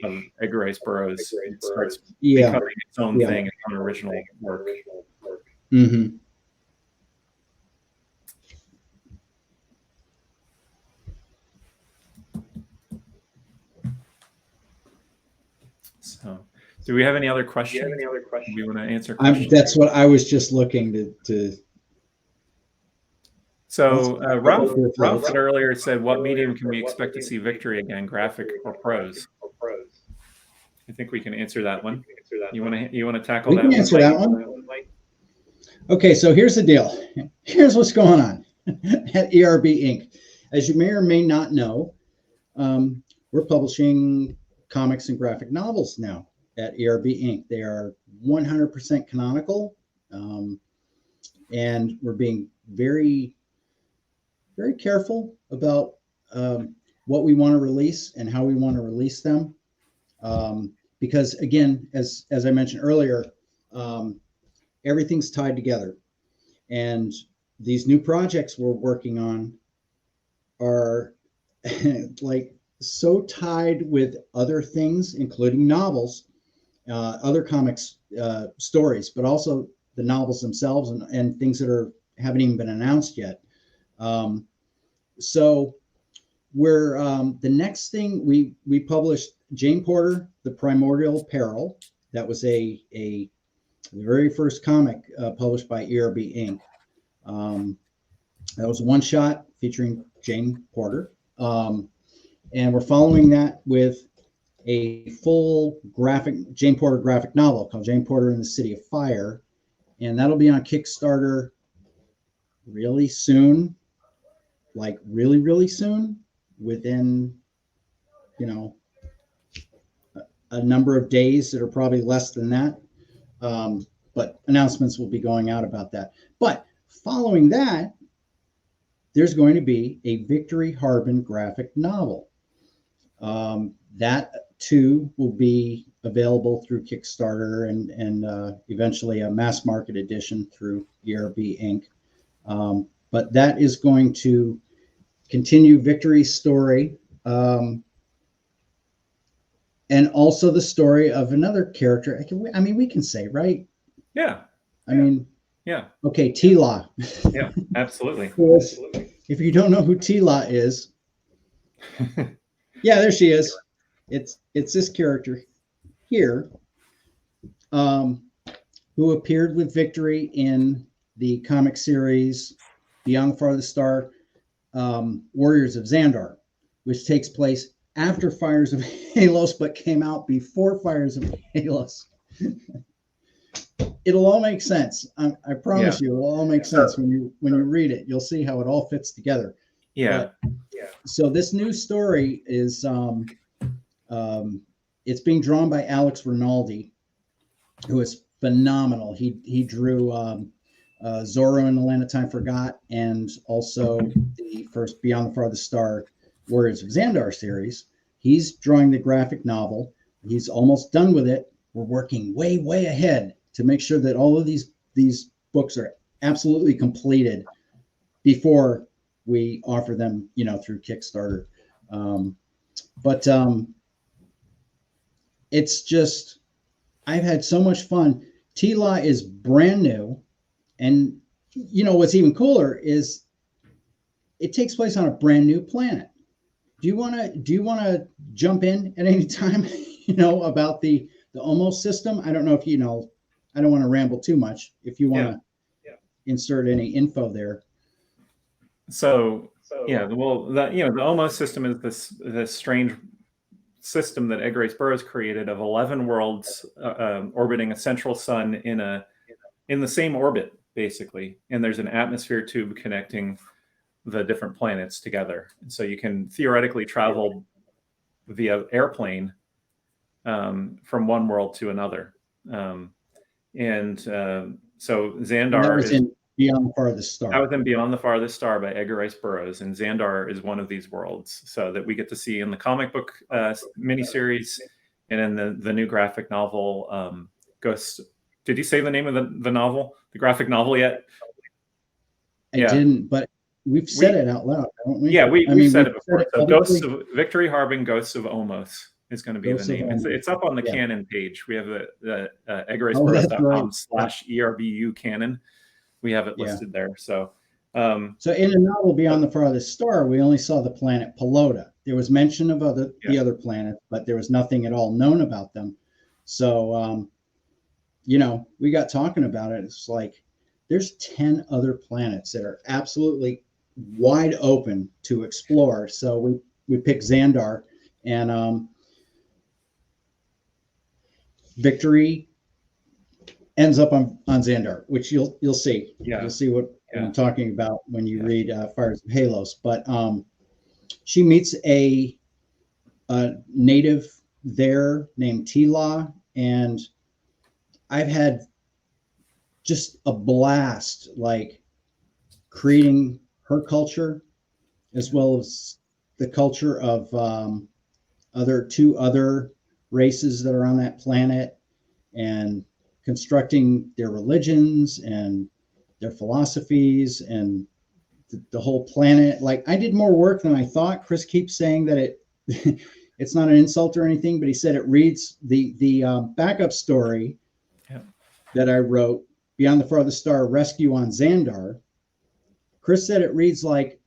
of Edgar Rice Burroughs. It starts becoming its own thing, its own original work. Mm-hmm. So, do we have any other questions? Do we want to answer questions? That's what I was just looking to. So Ralph had earlier said, what medium can we expect to see Victory again, graphic or prose? I think we can answer that one. You want to tackle that one? We can answer that one. Okay, so here's the deal. Here's what's going on at ERB Inc. As you may or may not know, we're publishing comics and graphic novels now at ERB Inc. They are 100% canonical, and we're being very, very careful about what we want to release and how we want to release them. Because again, as I mentioned earlier, everything's tied together. And these new projects we're working on are like so tied with other things, including novels, other comics stories, but also the novels themselves and things that haven't even been announced yet. So we're the next thing we published Jane Porter, The Primordial Peril. That was the very first comic published by ERB Inc. That was a one shot featuring Jane Porter. And we're following that with a full Jane Porter graphic novel called Jane Porter in the City of Fire. And that'll be on Kickstarter really soon, like really, really soon, within, a number of days that are probably less than that. But announcements will be going out about that. But following that, there's going to be a Victory Harben graphic novel. That too will be available through Kickstarter and eventually a mass market edition through ERB Inc. But that is going to continue Victory's story, and also the story of another character. I mean, we can say, right? Yeah. I mean, yeah. Okay, Tila. Yeah, absolutely. If you don't know who Tila is, yeah, there she is. It's this character here, who appeared with Victory in the comic series Beyond the Farthest Star, Warriors of Zandar, which takes place after Fires of Halos, but came out before Fires of Halos. It'll all make sense. I promise you, it'll all make sense when you read it. You'll see how it all fits together. Yeah. So this new story is it's being drawn by Alex Rinaldi, who is phenomenal. He drew Zorro in the Land of Time Forgot, and also the first Beyond the Farthest Star Warriors of Zandar series. He's drawing the graphic novel. He's almost done with it. We're working way, way ahead to make sure that all of these books are absolutely completed before we offer them, through Kickstarter. But it's just, I've had so much fun. Tila is brand new. And what's even cooler is it takes place on a brand new planet. Do you want to jump in at any time, about the Almost system? I don't know if I don't want to ramble too much. If you want to insert any info there. So well, the Almost system is this strange system that Edgar Rice Burroughs created of 11 worlds orbiting a central sun in the same orbit, basically. And there's an atmosphere tube connecting the different planets together. And so you can theoretically travel via airplane from one world to another. So Zandar was in Beyond the Farthest Star. That was in Beyond the Farthest Star by Edgar Rice Burroughs, and Zandar is one of these worlds. So that we get to see in the comic book miniseries and in the new graphic novel, Ghost. Did you say the name of the novel, the graphic novel yet? I didn't, but we've said it out loud, haven't we? Yeah, we've said it before. So Ghosts of Victory Harben, Ghosts of Omos is going to be the name. It's up on the canon page. We have the EdgarRiceBurroughs.com/ERBU canon. We have it listed there. So in the novel Beyond the Farthest Star, we only saw the planet Pelota. There was mention of the other planets, but there was nothing at all known about them. So, we got talking about it. It's like there's 10 other planets that are absolutely wide open to explore. So we picked Zandar, and Victory ends up on Zandar, which you'll see. Yeah. You'll see what I'm talking about when you read Fires of Halos. But she meets a native there named Tila, and I've had just a blast, like creating her culture as well as the culture of two other races that are on that planet, and constructing their religions and their philosophies and the whole planet. Like, I did more work than I thought. Chris keeps saying that it it's not an insult or anything, but he said it reads the backup story that I wrote, Beyond the Farthest Star, Rescue on Zandar. Chris said it reads like,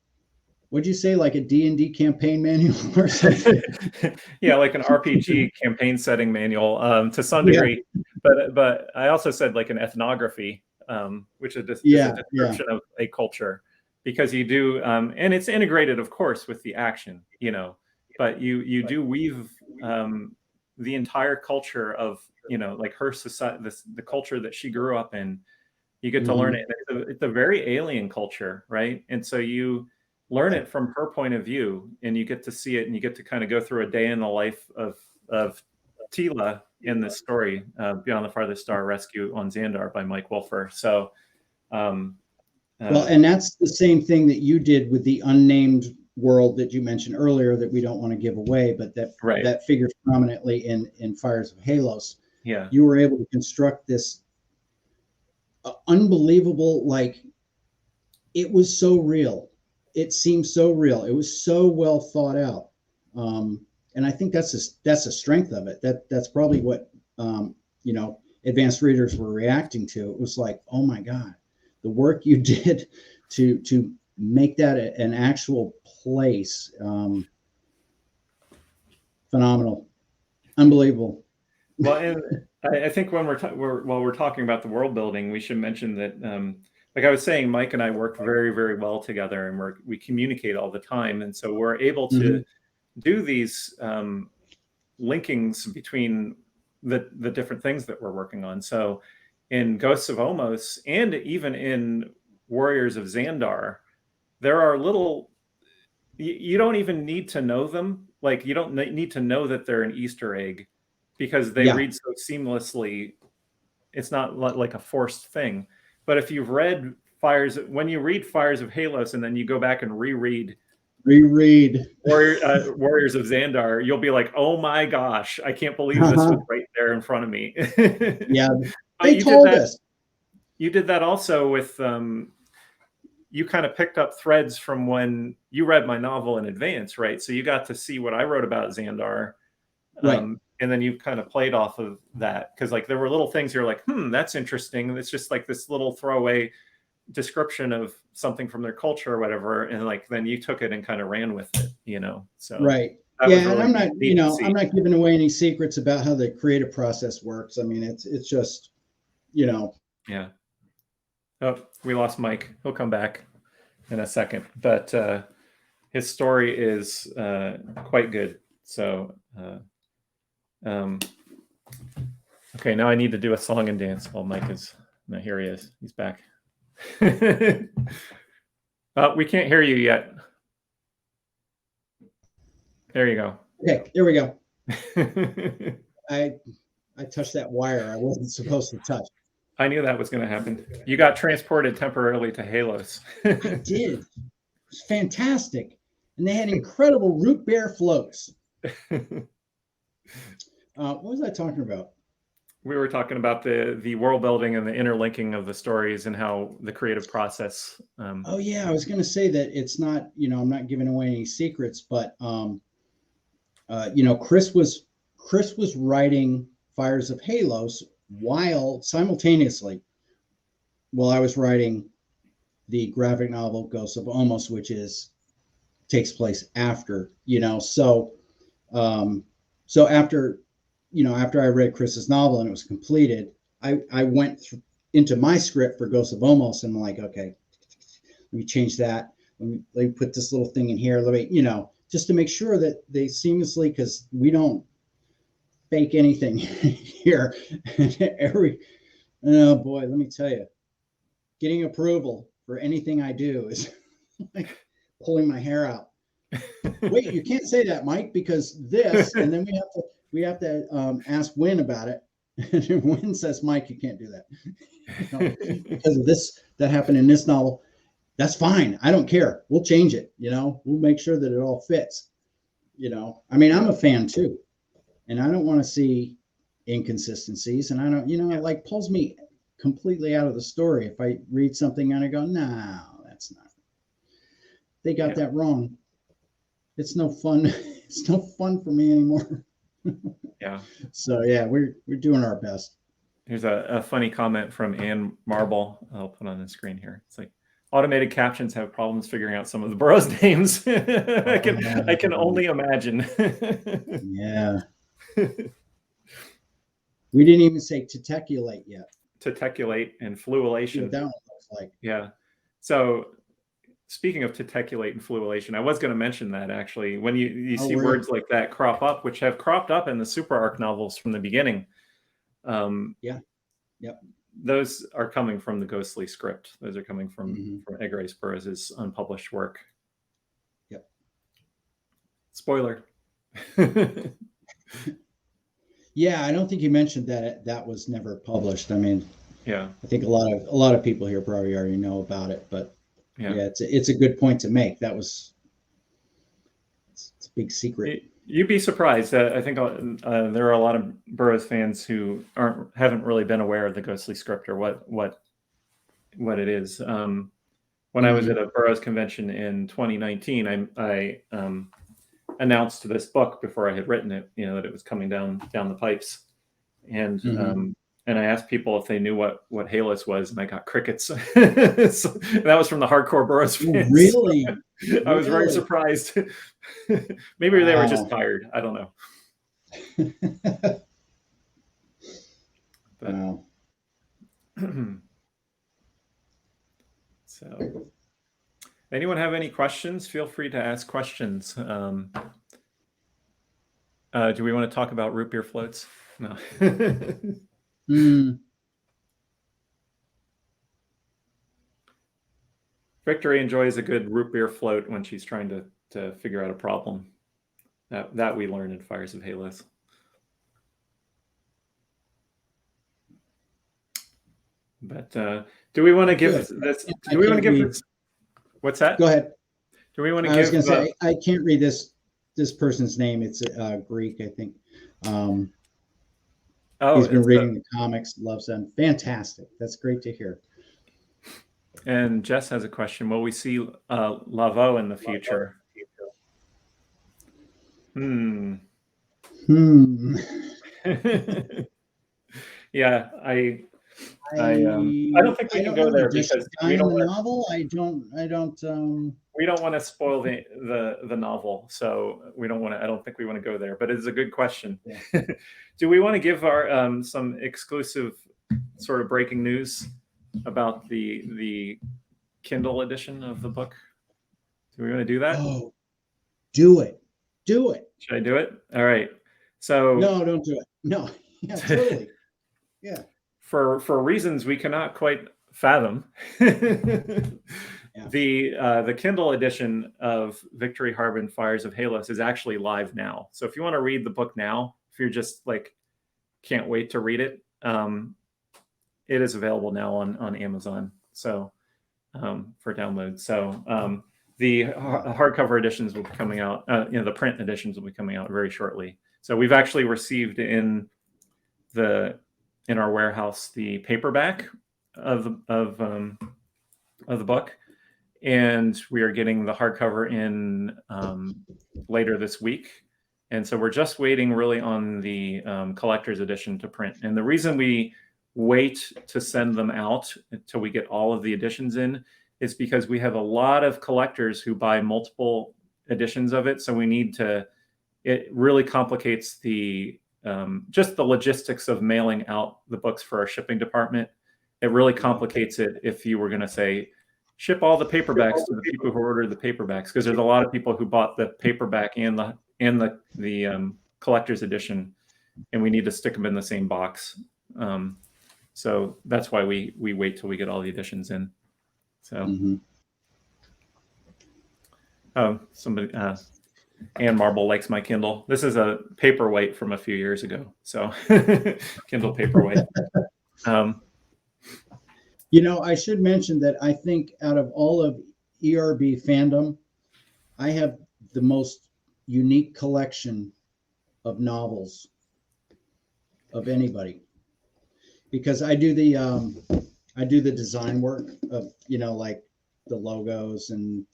what'd you say, like a D&D campaign manual or something? Yeah, like an RPG campaign setting manual to some degree. But I also said like an ethnography, which is just a description of a culture, because you do, and it's integrated, of course, with the action, but you do weave the entire culture of, like her society, the culture that she grew up in. You get to learn it. It's a very alien culture, right? And so you learn it from her point of view, and you get to see it, and you get to kind of go through a day in the life of Tila in this story, Beyond the Farthest Star, Rescue on Zandar by Mike Wolfer. So, well, and that's the same thing that you did with the unnamed world that you mentioned earlier that we don't want to give away, but that figures prominently in Fires of Halos. Yeah, you were able to construct this unbelievable, like, it was so real. It seemed so real. It was so well thought out. And I think that's a strength of it. That's probably what, advanced readers were reacting to. It was like, oh my God, the work you did to make that an actual place. Phenomenal. Unbelievable. Well, and I think when while we're talking about the world building, we should mention that, like I was saying, Mike and I work very, very well together, and we communicate all the time, and so we're able to do these linkings between the different things that we're working on. So, in Ghosts of Omos, and even in Warriors of Zandar, there are little. You don't even need to know them. Like, you don't need to know that they're an Easter egg, because they read so seamlessly. It's not like a forced thing. But if you've read when you read Fires of Halos and then you go back and reread Warriors of Zandar, you'll be like, oh my gosh, I can't believe this was right there in front of me. Yeah, they told us. You did that also with, you kind of picked up threads from when you read my novel in advance, right? So you got to see what I wrote about Zandar. Right. And then you kind of played off of that, because like there were little things you're like, that's interesting. It's just like this little throwaway description of something from their culture or whatever, and like then you took it and kind of ran with it, So right. Yeah, really, and I'm not giving away any secrets about how the creative process works. I mean, it's just, Yeah. Oh, we lost Mike. He'll come back in a second, but his story is quite good. So. Okay, now I need to do a song and dance while Mike is. No, here he is. He's back. We can't hear you yet. There you go. Okay, there we go. I touched that wire I wasn't supposed to touch. I knew that was going to happen. You got transported temporarily to Halos. I did. It was fantastic. And they had incredible root beer floats. What was I talking about? We were talking about the world building and the interlinking of the stories and how the creative process. Oh yeah, I was going to say that it's not, I'm not giving away any secrets, but Chris was writing Fires of Halos simultaneously while I was writing the graphic novel Ghosts of Omos, which takes place after, so after after I read Chris's novel and it was completed, I went into my script for Ghosts of Omos and I'm like, okay, let me change that. Let me put this little thing in here. Let me, just to make sure that they seamlessly, because we don't fake anything here. Oh boy, let me tell you, getting approval for anything I do is like pulling my hair out. Wait, you can't say that, Mike, because this, and then we have to ask Wynn about it. And Wynn says, Mike, you can't do that because of this that happened in this novel. That's fine. I don't care. We'll change it. We'll make sure that it all fits. I mean, I'm a fan too, and I don't want to see inconsistencies. And I don't, it like pulls me completely out of the story if I read something and I go, no, that's not. They got that wrong. It's no fun. It's no fun for me anymore. Yeah. So yeah, we're doing our best. Here's a funny comment from Ann Marble. I'll put on the screen here. It's like, automated captions have problems figuring out some of the Burroughs names. I can only imagine. Yeah. We didn't even say teteculate yet. Teteculate and fluolation. What that one looks like. Yeah. So speaking of teteculate and fluolation, I was going to mention that actually when you see words like that crop up, which have cropped up in the super arc novels from the beginning. Yeah. Yep. Those are coming from the Ghostly script. Those are coming from Edgar Rice Burroughs' unpublished work. Yep. Spoiler. Yeah, I don't think you mentioned that was never published. I mean, yeah, I think a lot of people here probably already know about it, but yeah, it's a good point to make. It's a big secret. You'd be surprised. I think there are a lot of Burroughs fans who haven't really been aware of the Ghostly script or what it is. When I was at a Burroughs convention in 2019, I announced this book before I had written it, that it was coming down the pipes, and I asked people if they knew what Halos was, and I got crickets. So that was from the hardcore Burroughs fans. Really? I was very surprised. Maybe they were just tired. I don't know. But, wow. So, anyone have any questions? Feel free to ask questions. Do we want to talk about root beer floats? No. Victory enjoys a good root beer float when she's trying to figure out a problem. That we learned in Fires of Halos. But do we want to give this? Do we want to give this? What's that? Go ahead. Do we want to give? I was going to say I can't read this person's name. It's Greek, I think. He's been reading the comics, loves them. Fantastic. That's great to hear. And Jess has a question. Will we see Laveau in the future? Yeah, I don't think we can go there because we don't want novel. I don't. We don't want to spoil the novel, so we don't want to. I don't think we want to go there. But it's a good question. Yeah. Do we want to give our some exclusive sort of breaking news about the Kindle edition of the book? Do we want to do that? Oh, do it. Should I do it? All right. So no, don't do it. No. Yeah, totally. Yeah. For reasons we cannot quite fathom, the Kindle edition of Victory Harben Fires of Halos is actually live now. So if you want to read the book now, if you're just like can't wait to read it, it is available now on Amazon. So for download. So the hardcover editions will be coming out. The print editions will be coming out very shortly. So we've actually received in our warehouse the paperback of the book, and we are getting the hardcover in later this week. And so we're just waiting really on the collector's edition to print. And the reason we wait to send them out until we get all of the editions in is because we have a lot of collectors who buy multiple editions of it. So we need to, it really complicates the just the logistics of mailing out the books for our shipping department. It really complicates it if you were going to say, ship all the paperbacks to the people who ordered the paperbacks, because there's a lot of people who bought the paperback and the collector's edition, and we need to stick them in the same box. So that's why we wait till we get all the editions in. So, somebody, Ann Marble likes my Kindle. This is a paperweight from a few years ago. So, Kindle paperweight. You know, I should mention that I think out of all of ERB fandom, I have the most unique collection of novels of anybody, because I do the design work of, you know, like the logos and,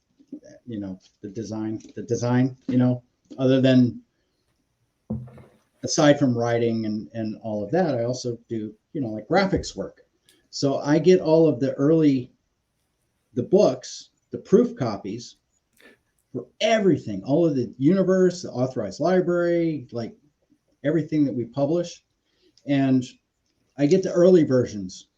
you know, the design, you know, other than, aside from writing and all of that, I also do, you know, like graphics work. So I get all of the books, the proof copies for everything, all of the universe, the authorized library, like everything that we publish. And I get the early versions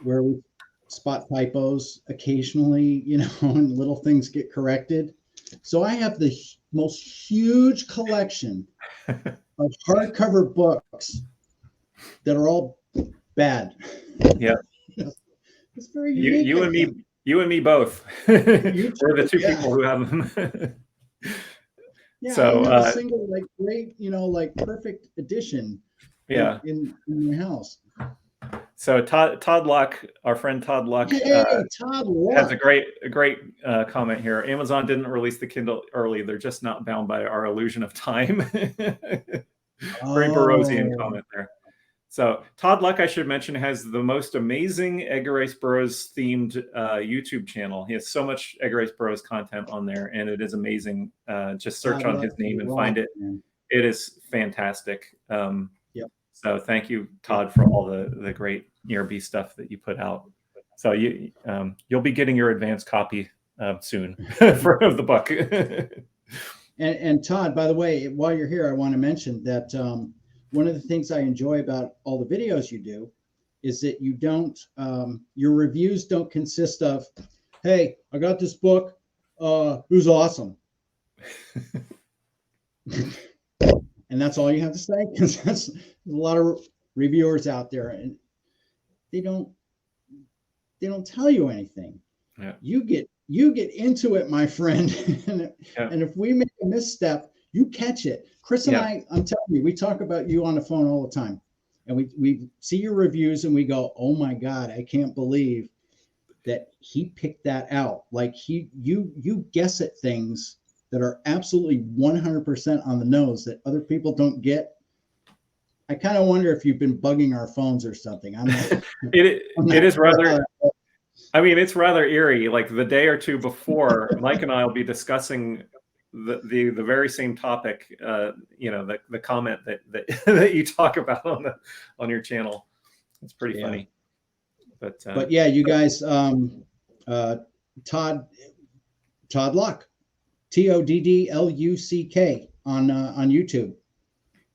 where we spot typos occasionally, you know, and little things get corrected. So I have the most huge collection of hardcover books that are all bad. Yeah. It's very unique. You and me both. We're the two people who have them. Yeah, so, I have a single, like, great, you know, like perfect edition. Yeah. In my house. So Todd Luck, our friend Todd Luck, Todd Luck has a great comment here. Amazon didn't release the Kindle early. They're just not bound by our illusion of time. Very Burroughsian comment there. So Todd Luck, I should mention, has the most amazing Edgar Rice Burroughs themed YouTube channel. He has so much Edgar Rice Burroughs content on there, and it is amazing. Just search on his name and find it. Man. It is fantastic. So thank you, Todd, for all the great ERB stuff that you put out. So you'll be getting your advanced copy soon of the book. and Todd, by the way, while you're here, I want to mention that one of the things I enjoy about all the videos you do is that you don't, your reviews don't consist of, hey, I got this book, it was awesome. And that's all you have to say, because there's a lot of reviewers out there, and they don't tell you anything. Yeah. You get into it, my friend, and if we make a misstep, you catch it. Chris and I'm telling you, we talk about you on the phone all the time, and we see your reviews and we go, oh my God, I can't believe that he picked that out. Like you guess at things that are absolutely 100% on the nose that other people don't get. I kind of wonder if you've been bugging our phones or something. It is rather, I mean, it's rather eerie. Like the day or two before, Mike and I will be discussing the very same topic, you know, the comment that you talk about on your channel. It's pretty funny. But yeah, you guys, Todd Luck, TODDLUCK on YouTube.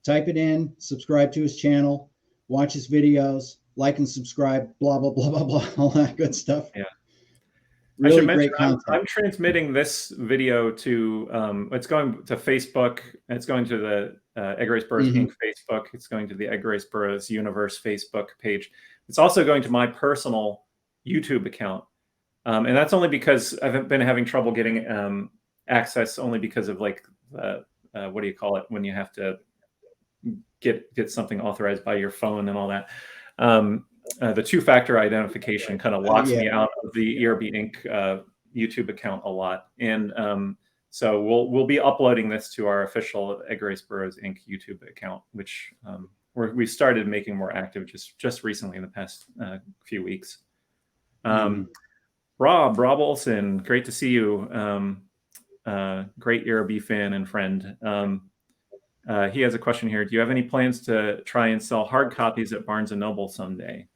Type it in, subscribe to his channel, watch his videos, like and subscribe, blah, blah, blah, blah, blah, all that good stuff. Yeah. Really great content. I'm transmitting this video to, it's going to Facebook, it's going to the Edgar Rice Burroughs Inc. Facebook, it's going to the Edgar Rice Burroughs Universe Facebook page. It's also going to my personal YouTube account. And that's only because I've been having trouble getting access, only because of like, what do you call it, when you have to get something authorized by your phone and all that. The two-factor identification kind of locks me out of the ERB Inc. YouTube account a lot. And so we'll be uploading this to our official Edgar Rice Burroughs Inc. YouTube account, which we started making more active just recently in the past few weeks. Rob Olson, great to see you. Great ERB fan and friend. He has a question here. Do you have any plans to try and sell hard copies at Barnes & Noble someday?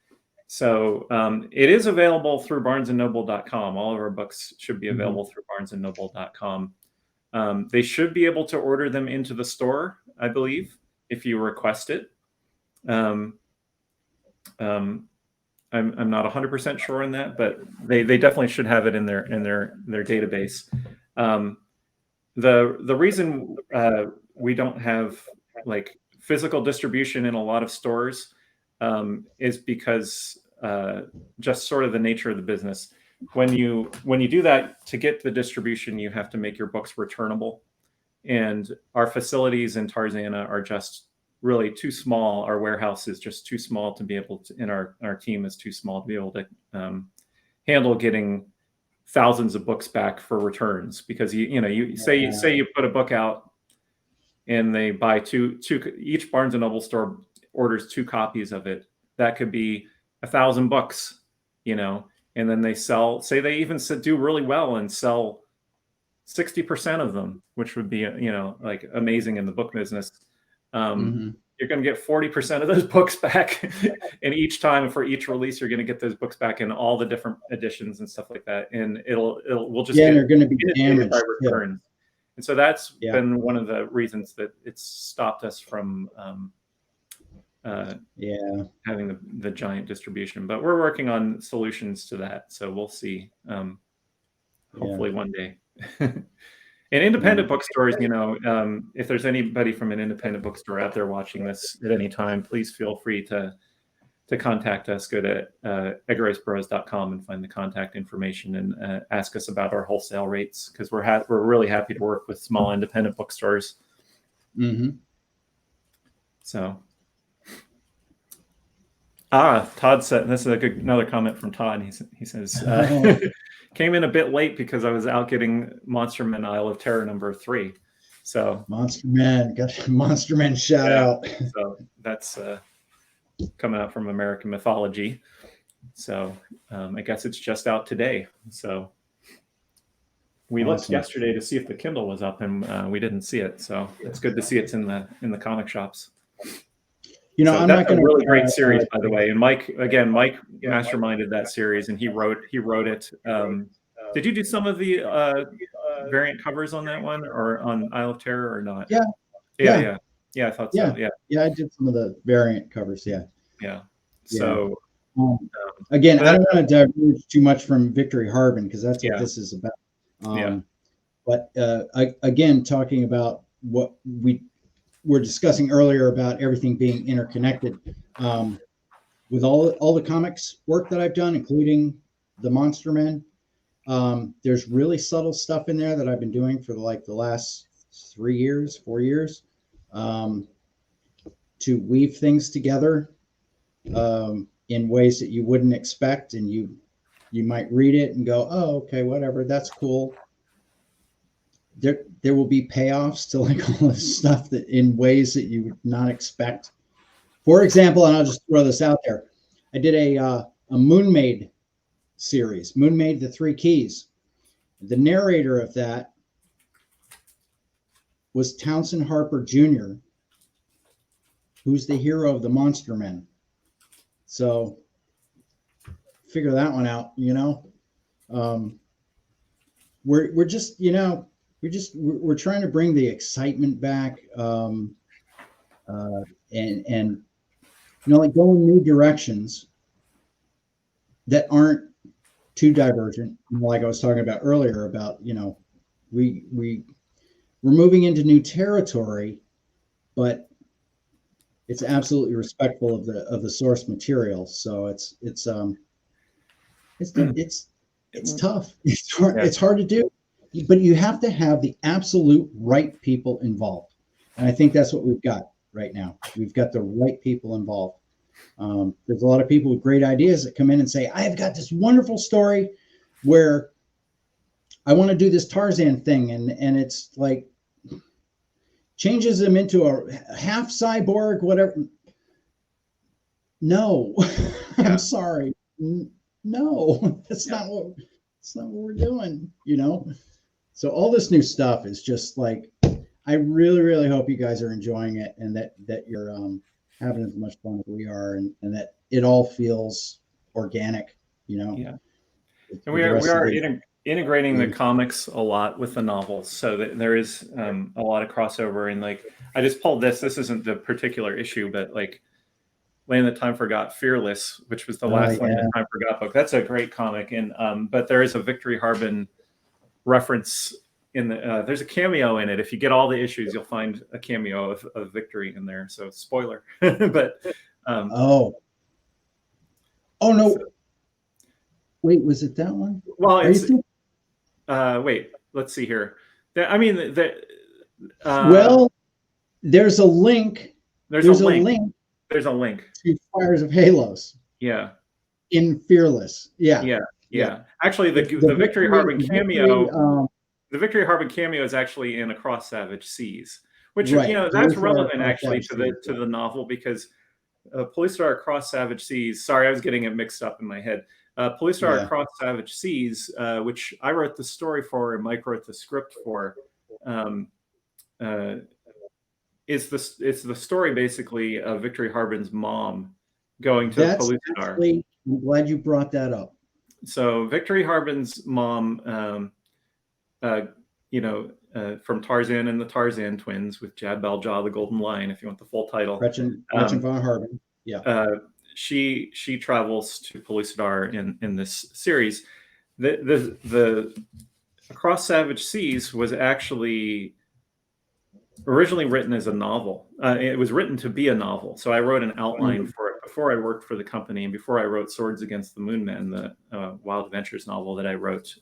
So it is available through barnesandnoble.com. All of our books should be available through barnesandnoble.com. They should be able to order them into the store, I believe. if you request it. I'm not 100% sure on that, but they definitely should have it in their database. The reason we don't have like physical distribution in a lot of stores is because just sort of the nature of the business. When you do that, to get the distribution, you have to make your books returnable, and our facilities in Tarzana are just really too small. Our warehouse is just too small to be able to, and our team is too small to be able to handle getting thousands of books back for returns, because you say you put a book out and they buy two, each Barnes and Noble store orders 2 copies of it. That could be 1,000 books, and then they sell, say they even do really well and sell 60% of them, which would be, like amazing in the book business. You're going to get 40% of those books back. And each time for each release, you're going to get those books back in all the different editions and stuff like that. And we'll just they're going to be damaged by returns. And so that's been one of the reasons that it's stopped us from having the giant distribution. But we're working on solutions to that. So we'll see. Hopefully one day. And independent bookstores, if there's anybody from an independent bookstore out there watching this at any time, please feel free to contact us. Go to edgarriceburroughs.com and find the contact information and ask us about our wholesale rates, because we're really happy to work with small independent bookstores. So, Todd said, this is another comment from Todd. He says, came in a bit late because I was out getting Monster Men Isle of Terror #3. So Monster Men, got Monster Men shout out. So that's coming out from American Mythology. So I guess it's just out today. So we looked yesterday to see if the Kindle was up, and we didn't see it. So it's good to see it's in the comic shops. So I'm that's not going a really great series, by the way. And Mike masterminded that series, and he wrote it. Did you do some of the variant covers on that one, or on Isle of Terror, or not? Yeah. I thought so. Yeah, I did some of the variant covers. Yeah. So again, I don't want to diverge too much from Victory Harben, because that's what this is about. But again, talking about what we were discussing earlier about everything being interconnected, with all the comics work that I've done, including the Monster Men, there's really subtle stuff in there that I've been doing for the last 4 years, to weave things together in ways that you wouldn't expect, and you might read it and go, oh, okay, whatever, that's cool. There will be payoffs to all this stuff that in ways that you would not expect. For example, and I'll just throw this out there, I did a Moonmaid series, Moonmaid: The Three Keys. The narrator of that was Townsend Harper Jr., who's the hero of the Monster Men. So figure that one out. We're just we're trying to bring the excitement back, and going new directions that aren't too divergent. Like I was talking about earlier about, we're moving into new territory, but it's absolutely respectful of the source material. So it's tough. It's hard to do. But you have to have the absolute right people involved. And I think that's what we've got right now. We've got the right people involved. There's a lot of people with great ideas that come in and say, I've got this wonderful story where I want to do this Tarzan thing. And it's like changes them into a half cyborg, whatever. No, I'm sorry. No, that's not what we're doing, So all this new stuff is just like, I really, really hope you guys are enjoying it, and that you're having as much fun as we are, and that it all feels organic, Yeah. And we are integrating the comics a lot with the novels, so that there is a lot of crossover. And like, I just pulled this. This isn't the particular issue, but like Land That Time Forgot, Fearless, which was the last Land That Time Forgot book. That's a great comic. And but there is a Victory Harben reference in the. There's a cameo in it. If you get all the issues, you'll find a cameo of Victory in there. So spoiler, but oh no. So, wait, was it that one? Well, it's wait. Let's see here. I mean, well, there's a link. There's a link. There's a link to Fires of Halos. Yeah. In Fearless. Yeah. Yeah. Actually, the Victory Harben cameo. The Victory Harben cameo is actually in Across Savage Seas, which that's relevant actually to the novel, because Police Star Across Savage Seas. Sorry, I was getting it mixed up in my head. Police Star Across Savage Seas, which I wrote the story for and Mike wrote the script for. It's the story basically of Victory Harben's mom going to Police Star. I'm glad you brought that up. So Victory Harben's mom, from Tarzan and the Tarzan twins with Jad Baljaw, the Golden Lion, if you want the full title. Gretchen von Harben. Yeah. She travels to Police Star in this series. The Across Savage Seas was actually originally written as a novel. It was written to be a novel. So I wrote an outline for it before I worked for the company and before I wrote Swords Against the Moon Men, the Wild Adventures novel that I wrote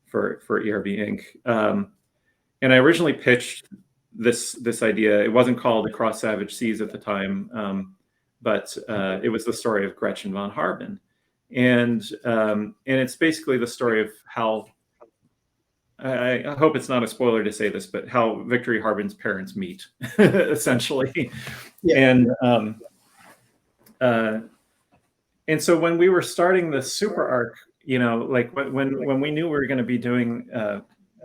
for ERB Inc. And I originally pitched this idea. It wasn't called Across Savage Seas at the time, but it was the story of Gretchen von Harben. And it's basically the story of how, I hope it's not a spoiler to say this, but how Victory Harben's parents meet, essentially. Yeah. And so when we were starting the super arc, like when we knew we were going to be doing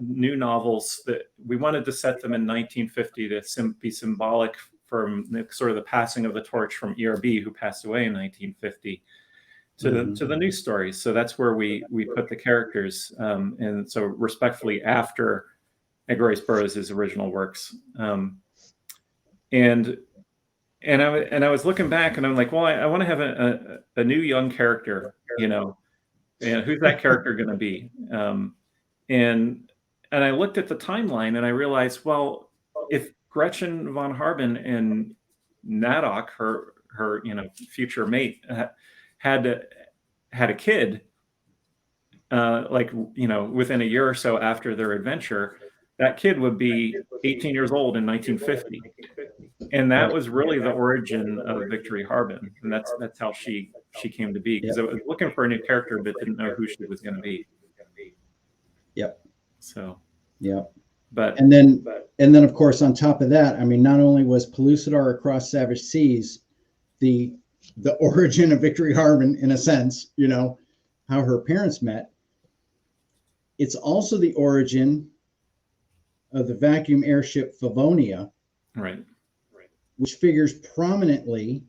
new novels, that we wanted to set them in 1950 to be symbolic from sort of the passing of the torch from ERB, who passed away in 1950. To the new stories. So that's where we put the characters, and so respectfully after Edgar Rice Burroughs' original works. And I was looking back and I'm like, well, I want to have a new young character, and who's that character going to be? And I looked at the timeline and I realized, well, if Gretchen von Harben and Nadok, her future mate, had a kid, within a year or so after their adventure, that kid would be 18 years old in 1950, and that was really the origin of Victory Harben, and that's how she came to be, because I was looking for a new character but didn't know who she was going to be. Yep. So. Yep. But and then of course on top of that, I mean, not only was Pellucidar Across Savage Seas the origin of Victory Harben, in a sense, how her parents met, it's also the origin of the vacuum airship Favonia, right, which figures prominently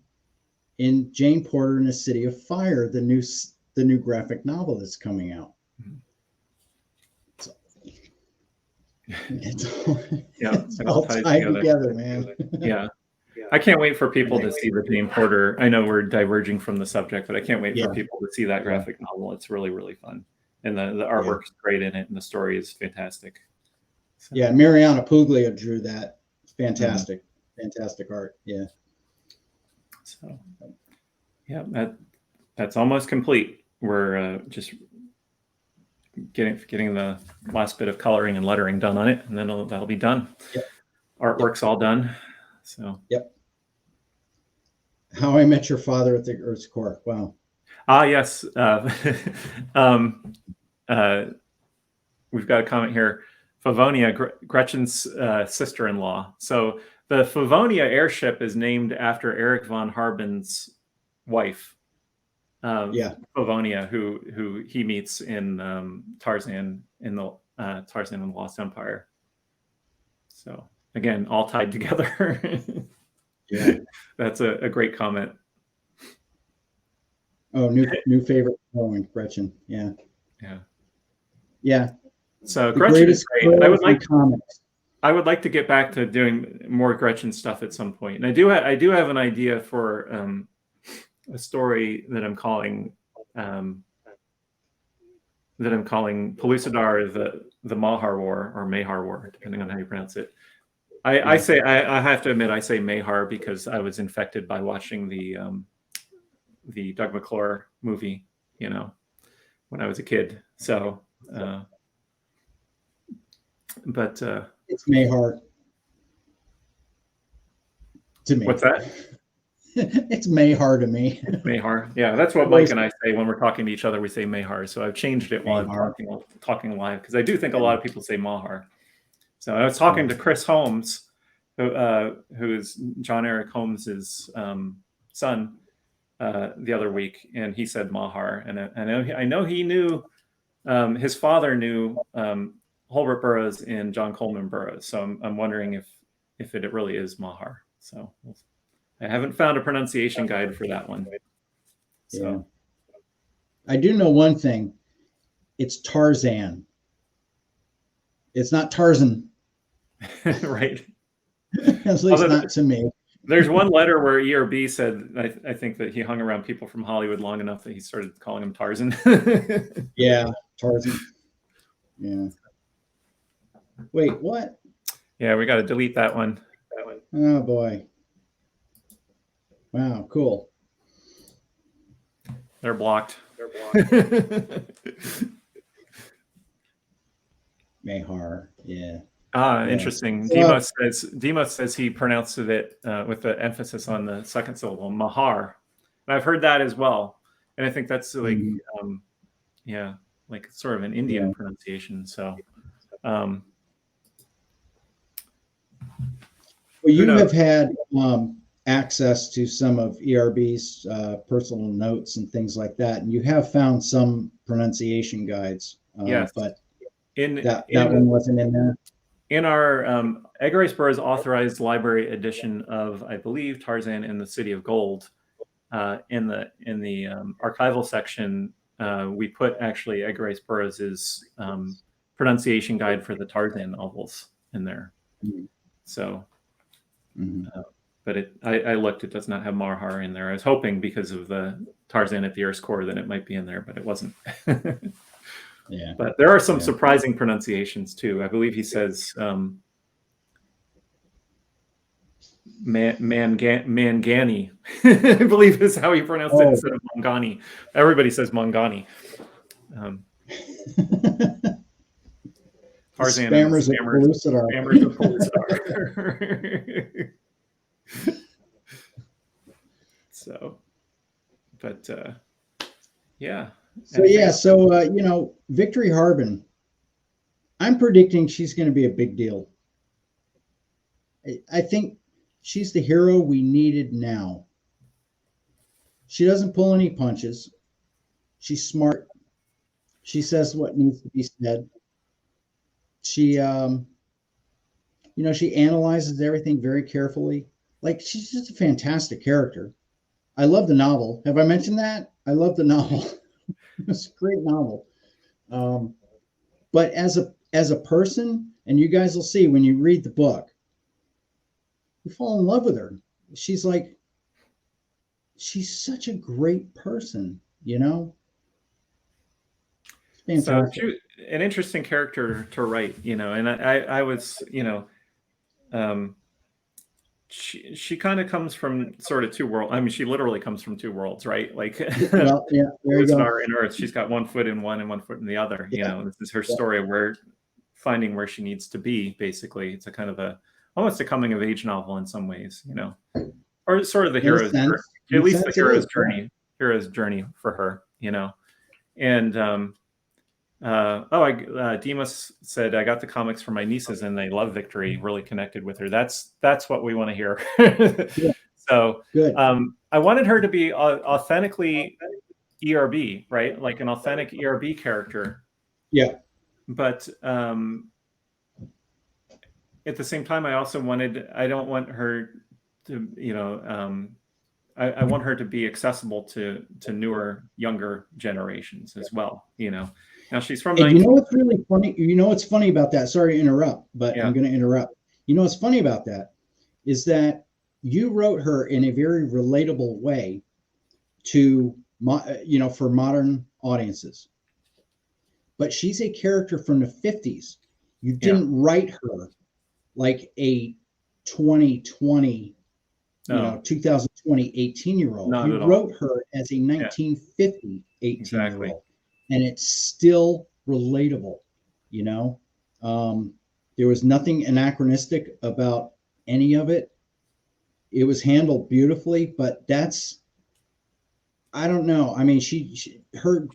in Jane Porter and the City of Fire, the new graphic novel that's coming out. So, it's all tied together, man. Yeah. I can't wait for people to see the Jane Porter. I know we're diverging from the subject, but I can't wait for people to see that graphic novel. It's really, really fun. And the artwork is great in it, and the story is fantastic. So. Yeah, Mariana Puglia drew that. Fantastic. Fantastic art. Yeah. So, yeah, that's almost complete. We're just getting the last bit of coloring and lettering done on it, and then that'll be done. Yep. Artwork's all done. So. Yep. How I Met Your Father at the Earth's Core. Wow. Yes. We've got a comment here. Favonia, Gretchen's sister-in-law. So the Favonia airship is named after Eric von Harben's wife. Favonia, who he meets in Tarzan in the Tarzan and the Lost Empire. So again, all tied together. Yeah, that's a great comment. Oh, new favorite poem, Gretchen. Yeah. Yeah. Yeah. So The Gretchen is greatest great. girl in comics. I would like to get back to doing more Gretchen stuff at some point. And I do have an idea for a story that I'm calling Pellucidar, the Mahar War, or Mahar War, depending on how you pronounce it. I have to admit I say Mahar because I was infected by watching the Doug McClure movie, you know, when I was a kid. So, but It's Mayhart to me. what's that? It's Mayhar to me. Mahar. Yeah, that's what Mike and I say when we're talking to each other. We say Mahar. So I've changed it while Mahar. I'm talking live because I do think a lot of people say Mahar. So I was talking to Chris Holmes, who is John Eric Holmes's son, the other week, and he said Mahar, and I know he knew his father knew Holbert Burroughs and John Coleman Burroughs. So I'm wondering if it really is Mahar. So I haven't found a pronunciation guide for that one. So I do know one thing. It's Tarzan. It's not Tarzan. Right. At least not to me. There's one letter where ERB said, I think that he hung around people from Hollywood long enough that he started calling him Tarzan. Yeah, Tarzan. Yeah. Wait, what? Yeah, we got to delete that one. Oh, boy. Wow, cool. They're blocked. Mahar, yeah. Interesting. Demos says he pronounced it with the emphasis on the second syllable, Mahar. And I've heard that as well. And I think that's like, like sort of an Indian pronunciation. So, well, you have had access to some of ERB's personal notes and things like that, and you have found some pronunciation guides. Yes. But that one wasn't in there. In our Edgar Rice Burroughs authorized library edition of, I believe, Tarzan in the City of Gold, in the archival section, we put actually Edgar Rice Burroughs's pronunciation guide for the Tarzan novels in there. So, but I looked; it does not have Mahar in there. I was hoping because of the Tarzan at the Earth's core that it might be in there, but it wasn't. Yeah. But there are some surprising pronunciations too. I believe he says Mangani. I believe is how he pronounced it instead of Mangani. Everybody says Mangani. Tarzan spammers of Pellucidar. So, but yeah. So Victory Harben, I'm predicting she's going to be a big deal. I think she's the hero we needed now. She doesn't pull any punches. She's smart. She says what needs to be said. She, she analyzes everything very carefully. Like, she's just a fantastic character. I love the novel. Have I mentioned that? I love the novel. It's a great novel. But as a person, and you guys will see when you read the book, you fall in love with her. She's such a great person, Fantastic. So an interesting character to write, and I was, she kind of comes from sort of two worlds. I mean, she literally comes from two worlds, right? Like, well, yeah, there you go. In Earth, she's got 1 foot in one and 1 foot in the other. This is her story of finding where she needs to be. Basically, it's a kind of almost a coming of age novel in some ways, or sort of the hero's journey, at least the hero's journey for her, and. Demas said, I got the comics from my nieces and they love Victory, really connected with her. That's what we want to hear. So good. I wanted her to be authentically ERB, right? Like an authentic ERB character. Yeah. But at the same time, I don't want her to, I want her to be accessible to newer, younger generations as well, Now she's from And you 19. know what's really funny? You know what's funny about that? Sorry to interrupt, but Yeah. I'm going to interrupt. You know what's funny about that is that you wrote her in a very relatable way to, for modern audiences. But she's a character from the 50s. You didn't write her like a 2020, No, 2020 18-year-old. not You at all. wrote her as a 1950 18-year-old, and it's still relatable. There was nothing anachronistic about any of it. It was handled beautifully, but I don't know. I mean, her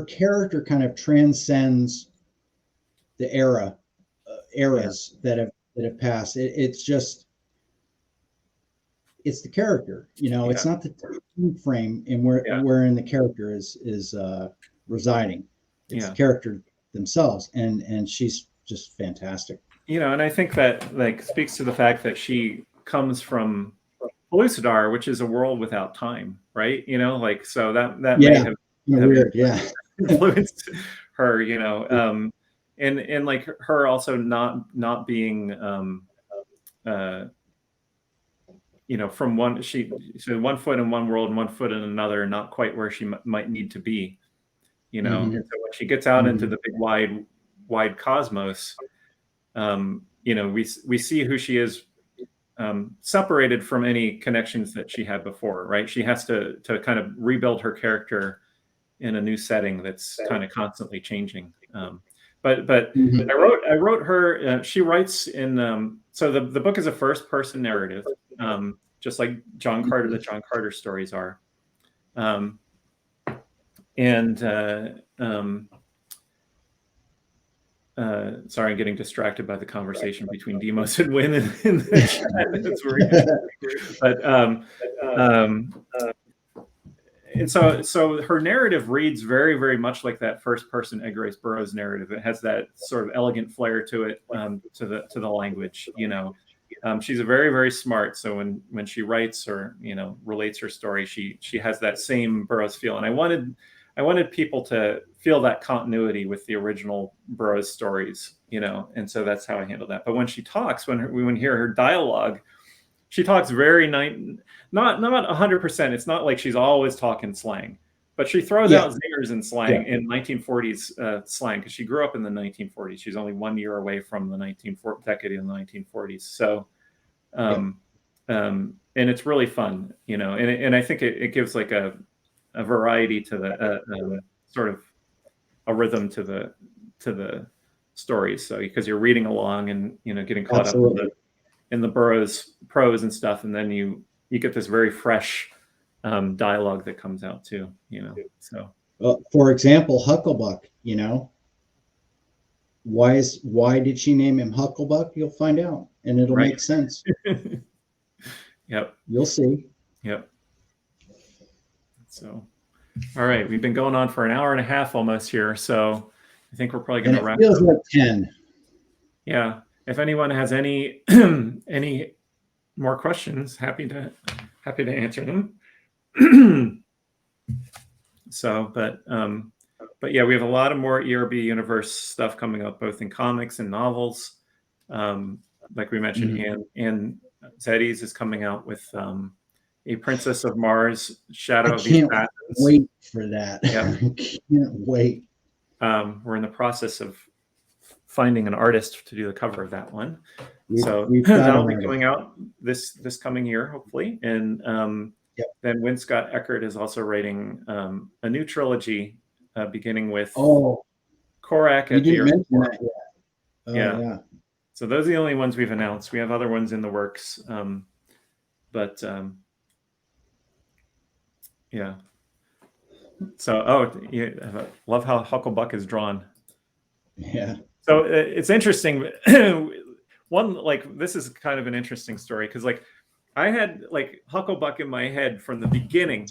character kind of transcends the eras that have passed. It's the character, it's not the time frame and wherein the character is residing. It's the character themselves, and she's just fantastic. And I think that like speaks to the fact that she comes from Zandar, which is a world without time, right? So that may have weird, influenced her, and like her also not being from one one foot in one world and one foot in another, not quite where she might need to be, And so when she gets out into the big wide cosmos, we see who she is, separated from any connections that she had before, right? She has to kind of rebuild her character in a new setting that's kind of constantly changing. But I wrote her. She writes in. So the book is a first person narrative, just like John Carter. The John Carter stories are, sorry, I'm getting distracted by the conversation between Demos and Win in the chat. And so her narrative reads very, very much like that first person Edgar Rice Burroughs narrative. It has that sort of elegant flair to it, to the language. She's a very, very smart. So when she writes or relates her story, she has that same Burroughs feel. And I wanted people to feel that continuity with the original Burroughs stories, and so that's how I handle that. But when she talks, when we hear her dialogue, she talks very not 100%. It's not like she's always talking slang, but she throws out zingers in slang in 1940s slang because she grew up in the 1940s. She's only 1 year away from the decade in the 1940s. So, and it's really fun, and I think it gives like a variety to the sort of a rhythm to the stories. So because you're reading along and getting caught up in the Burroughs prose and stuff, and then you get this very fresh dialogue that comes out too. So for example, Hucklebuck. Why did she name him Hucklebuck? You'll find out, and it'll make sense. Yep. You'll see. Yep. So, all right, we've been going on for an hour and a half almost here, so I think we're probably going to wrap. It feels like 10. Yeah. If anyone has any more questions, happy to answer them. So, but yeah, we have a lot of more ERB universe stuff coming up, both in comics and novels. Like we mentioned, and Zeddy's is coming out with a Princess of Mars, Shadow of the Assassins. I can't wait for that. Yeah. I can't wait. We're in the process of finding an artist to do the cover of that one. So that'll be coming out this coming year, hopefully. And then Win Scott Eckert is also writing a new trilogy, beginning with Korak at the airport. Yeah. So those are the only ones we've announced. We have other ones in the works. But yeah. So, love how Hucklebuck is drawn. Yeah. So it's interesting. This is kind of an interesting story because I had Hucklebuck in my head from the beginning.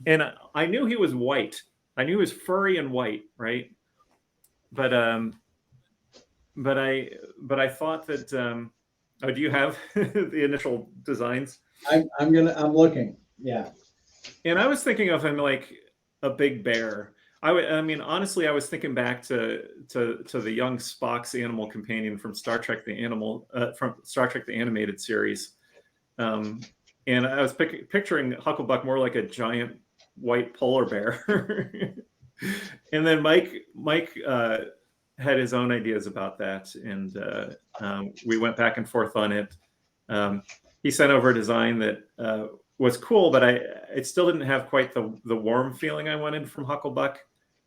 And I knew he was white. I knew he was furry and white, right? But I thought that do you have the initial designs? I'm looking. Yeah. And I was thinking of him like a big bear. I mean, honestly, I was thinking back to the young Spock's animal companion from Star Trek from Star Trek the animated series, um, and I was picturing Hucklebuck more like a giant white polar bear. And then Mike had his own ideas about that, and we went back and forth on it. He sent over a design that was cool, but it still didn't have quite the warm feeling I wanted from Hucklebuck.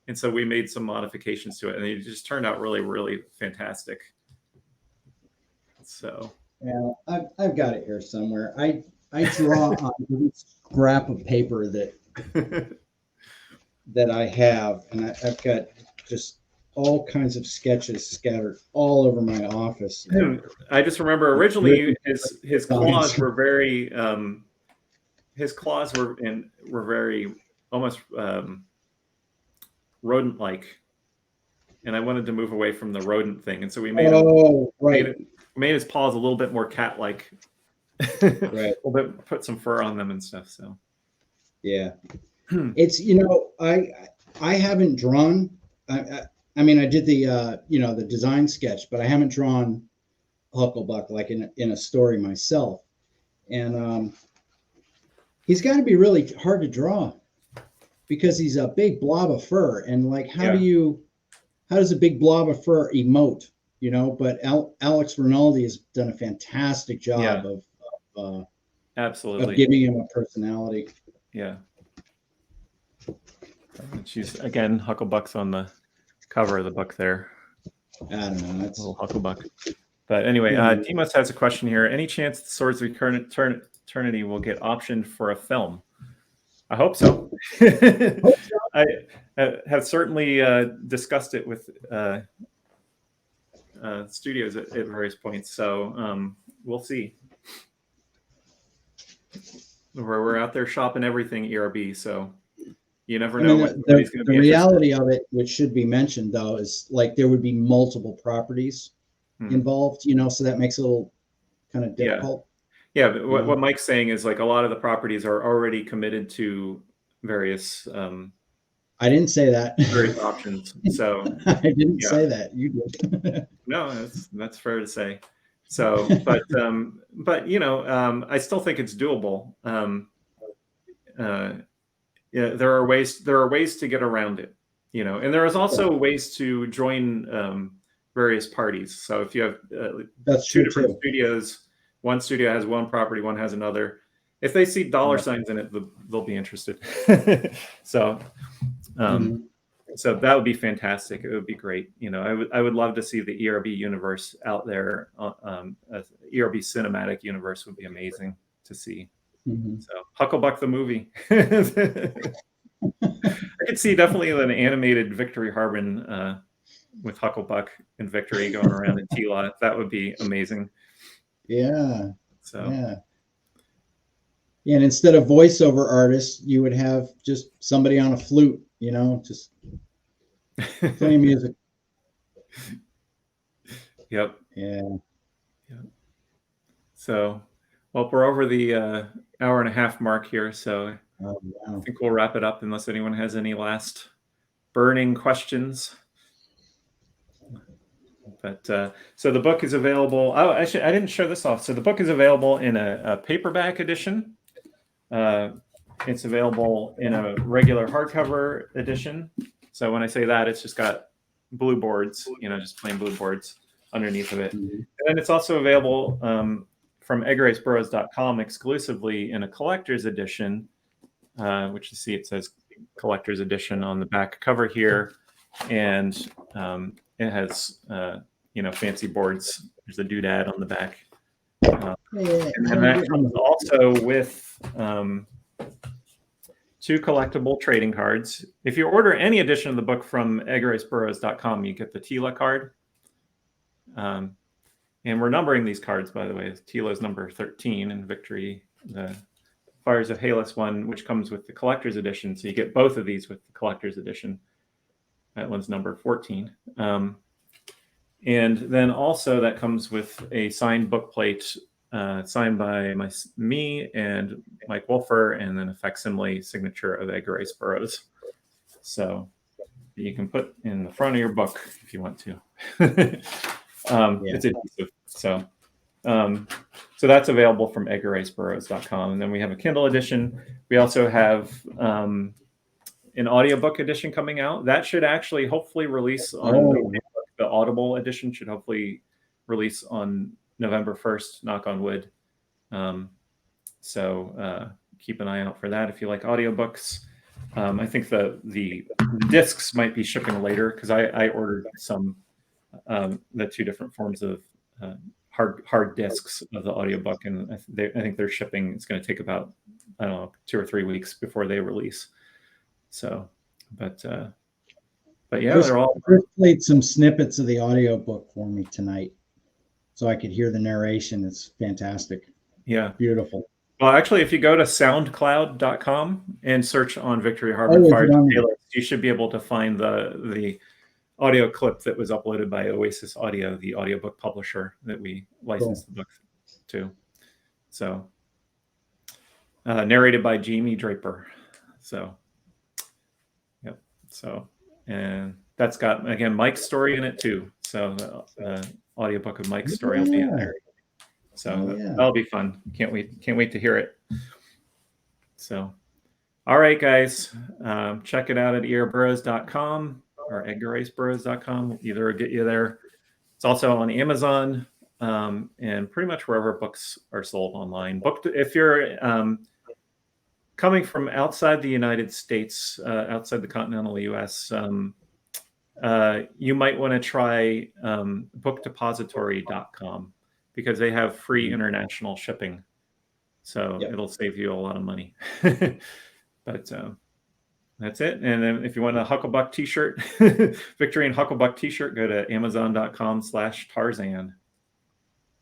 And so we made some modifications to it, and it just turned out really, really fantastic. So Yeah, I've got it here somewhere. I draw on a scrap of paper that I have, and I've got just all kinds of sketches scattered all over my office. I just remember originally his claws were very very almost rodent-like, and I wanted to move away from the rodent thing, and so we made made his paws a little bit more cat-like. Right. A little bit, put some fur on them and stuff. So yeah, it's I haven't drawn. I mean, I did the the design sketch, but I haven't drawn Hucklebuck like in a story myself, and he's got to be really hard to draw because he's a big blob of fur, and like how does a big blob of fur emote? But Alex Rinaldi has done a fantastic job of absolutely of giving him a personality. Yeah. She's again, Hucklebuck's on the cover of the book there. I don't know. That's a little Hucklebuck. But anyway, Demos has a question here. Any chance the Swords of Eternity will get optioned for a film? I hope so. I have certainly discussed it with studios at various points. So we'll see. We're out there shopping everything ERB, so you never know what somebody's going to be. The reality of it, which should be mentioned though, is like there would be multiple properties involved, so that makes it a little kind of difficult. Yeah, but what Mike's saying is like a lot of the properties are already committed to various I didn't say that. Various options. So I didn't say that. You did. No, that's fair to say. So, but I still think it's doable. Yeah, there are ways to get around it, and there is also ways to join various parties. So if you have two different studios, one studio has one property, one has another. If they see dollar signs in it, they'll be interested. So, so that would be fantastic. It would be great. I would love to see the ERB universe out there. ERB cinematic universe would be amazing to see. So Hucklebuck the movie. I could see definitely an animated Victory Harben with Hucklebuck and Victory going around in Tila. That would be amazing. Yeah. So yeah, and instead of voiceover artists, you would have just somebody on a flute, just playing music. Yep. Yeah. So, well, we're over the hour and a half mark here, so I think we'll wrap it up unless anyone has any last burning questions. But so the book is available. Oh, actually, I didn't show this off. So the book is available in a paperback edition. It's available in a regular hardcover edition. So when I say that, it's just got blue boards, just plain blue boards underneath of it. And then it's also available from EdgarRiceBurroughs.com exclusively in a collector's edition, which you see it says collector's edition on the back cover here. And it has, fancy boards. There's a doodad on the back. And that comes also with 2 collectible trading cards. If you order any edition of the book from EdgarRiceBurroughs.com, you get the Tila card. And we're numbering these cards, by the way. Tila's number 13 and Victory, the Fires of Halus one, which comes with the collector's edition. So you get both of these with the collector's edition. That one's number 14. And then also that comes with a signed book plate signed by me and Mike Wolfer, and then a facsimile signature of Edgar Rice Burroughs. So that you can put in the front of your book if you want to. It's adhesive. So that's available from edgarriceburroughs.com. And then we have a Kindle edition. We also have an audiobook edition coming out. That should actually hopefully release on the Audible edition should hopefully release on November 1st, knock on wood. So keep an eye out for that if you like audiobooks. I think the discs might be shipping later because I ordered some the two different forms of hard discs of the audiobook, and I think they're shipping. It's going to take about, I don't know, 2 or 3 weeks before they release. So, but yeah, they're all. Chris played some snippets of the audiobook for me tonight, so I could hear the narration. It's fantastic. Yeah, beautiful. Well, actually, if you go to soundcloud.com and search on Victory Harbor Fire Taylor, you should be able to find the audio clip that was uploaded by Oasis Audio, the audiobook publisher that we licensed the book to. So, narrated by Jamie Draper. So, yep. So, and that's got, again, Mike's story in it too. So the audiobook of Mike's story will be in there. So that'll be fun. Can't wait to hear it. So, all right, guys, check it out at edgarburroughs.com or edgarriceburroughs.com. Either will get you there. It's also on Amazon and pretty much wherever books are sold online. If you're coming from outside the United States, outside the continental U.S., you might want to try bookdepository.com. because they have free international shipping. So it'll save you a lot of money. But that's it. And then if you want a Hucklebuck t-shirt, Victory and Hucklebuck t-shirt, go to amazon.com/Tarzan.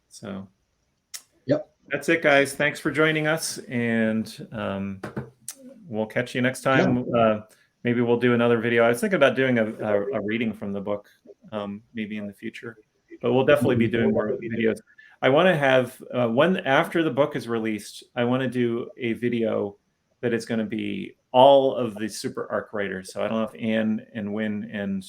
So that's it, guys. Thanks for joining us. And we'll catch you next time. Maybe we'll do another video. I was thinking about doing a reading from the book maybe in the future. But we'll definitely be doing more videos. I want to have after the book is released, I want to do a video that is going to be all of the super arc writers. So I don't know if Anne and Wynn and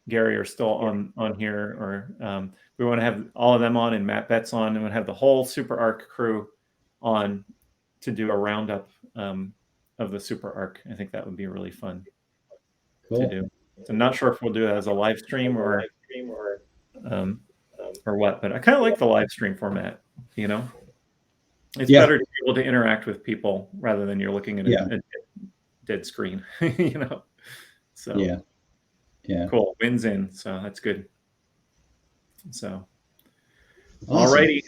Gary are still on here, or we want to have all of them on and Matt Betts on, and we'll have the whole super arc crew on to do a roundup of the super arc. I think that would be really fun to do. So I'm not sure if we'll do it as a live stream or what, but I kind of like the live stream format. You know, it's better to be able to interact with people rather than you're looking at a dead screen. You know, so cool. Wins in, so that's good. So, alrighty.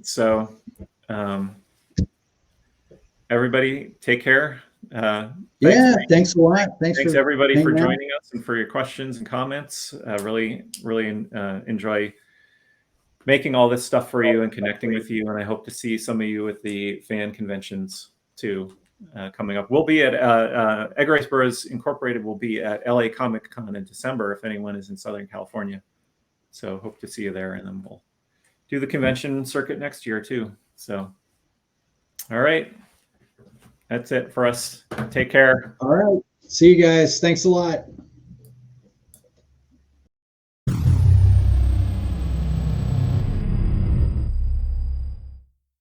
So, everybody, take care. Thanks a lot. Thanks everybody for joining us and for your questions and comments. Really enjoy making all this stuff for you and connecting with you, and I hope to see some of you at the fan conventions too coming up. We'll be at Edgar Rice Burroughs Incorporated will be at LA Comic Con in December if anyone is in Southern California. So hope to see you there, and then we'll do the convention circuit next year too. So all right. That's it for us. Take care. All right. See you guys. Thanks a lot.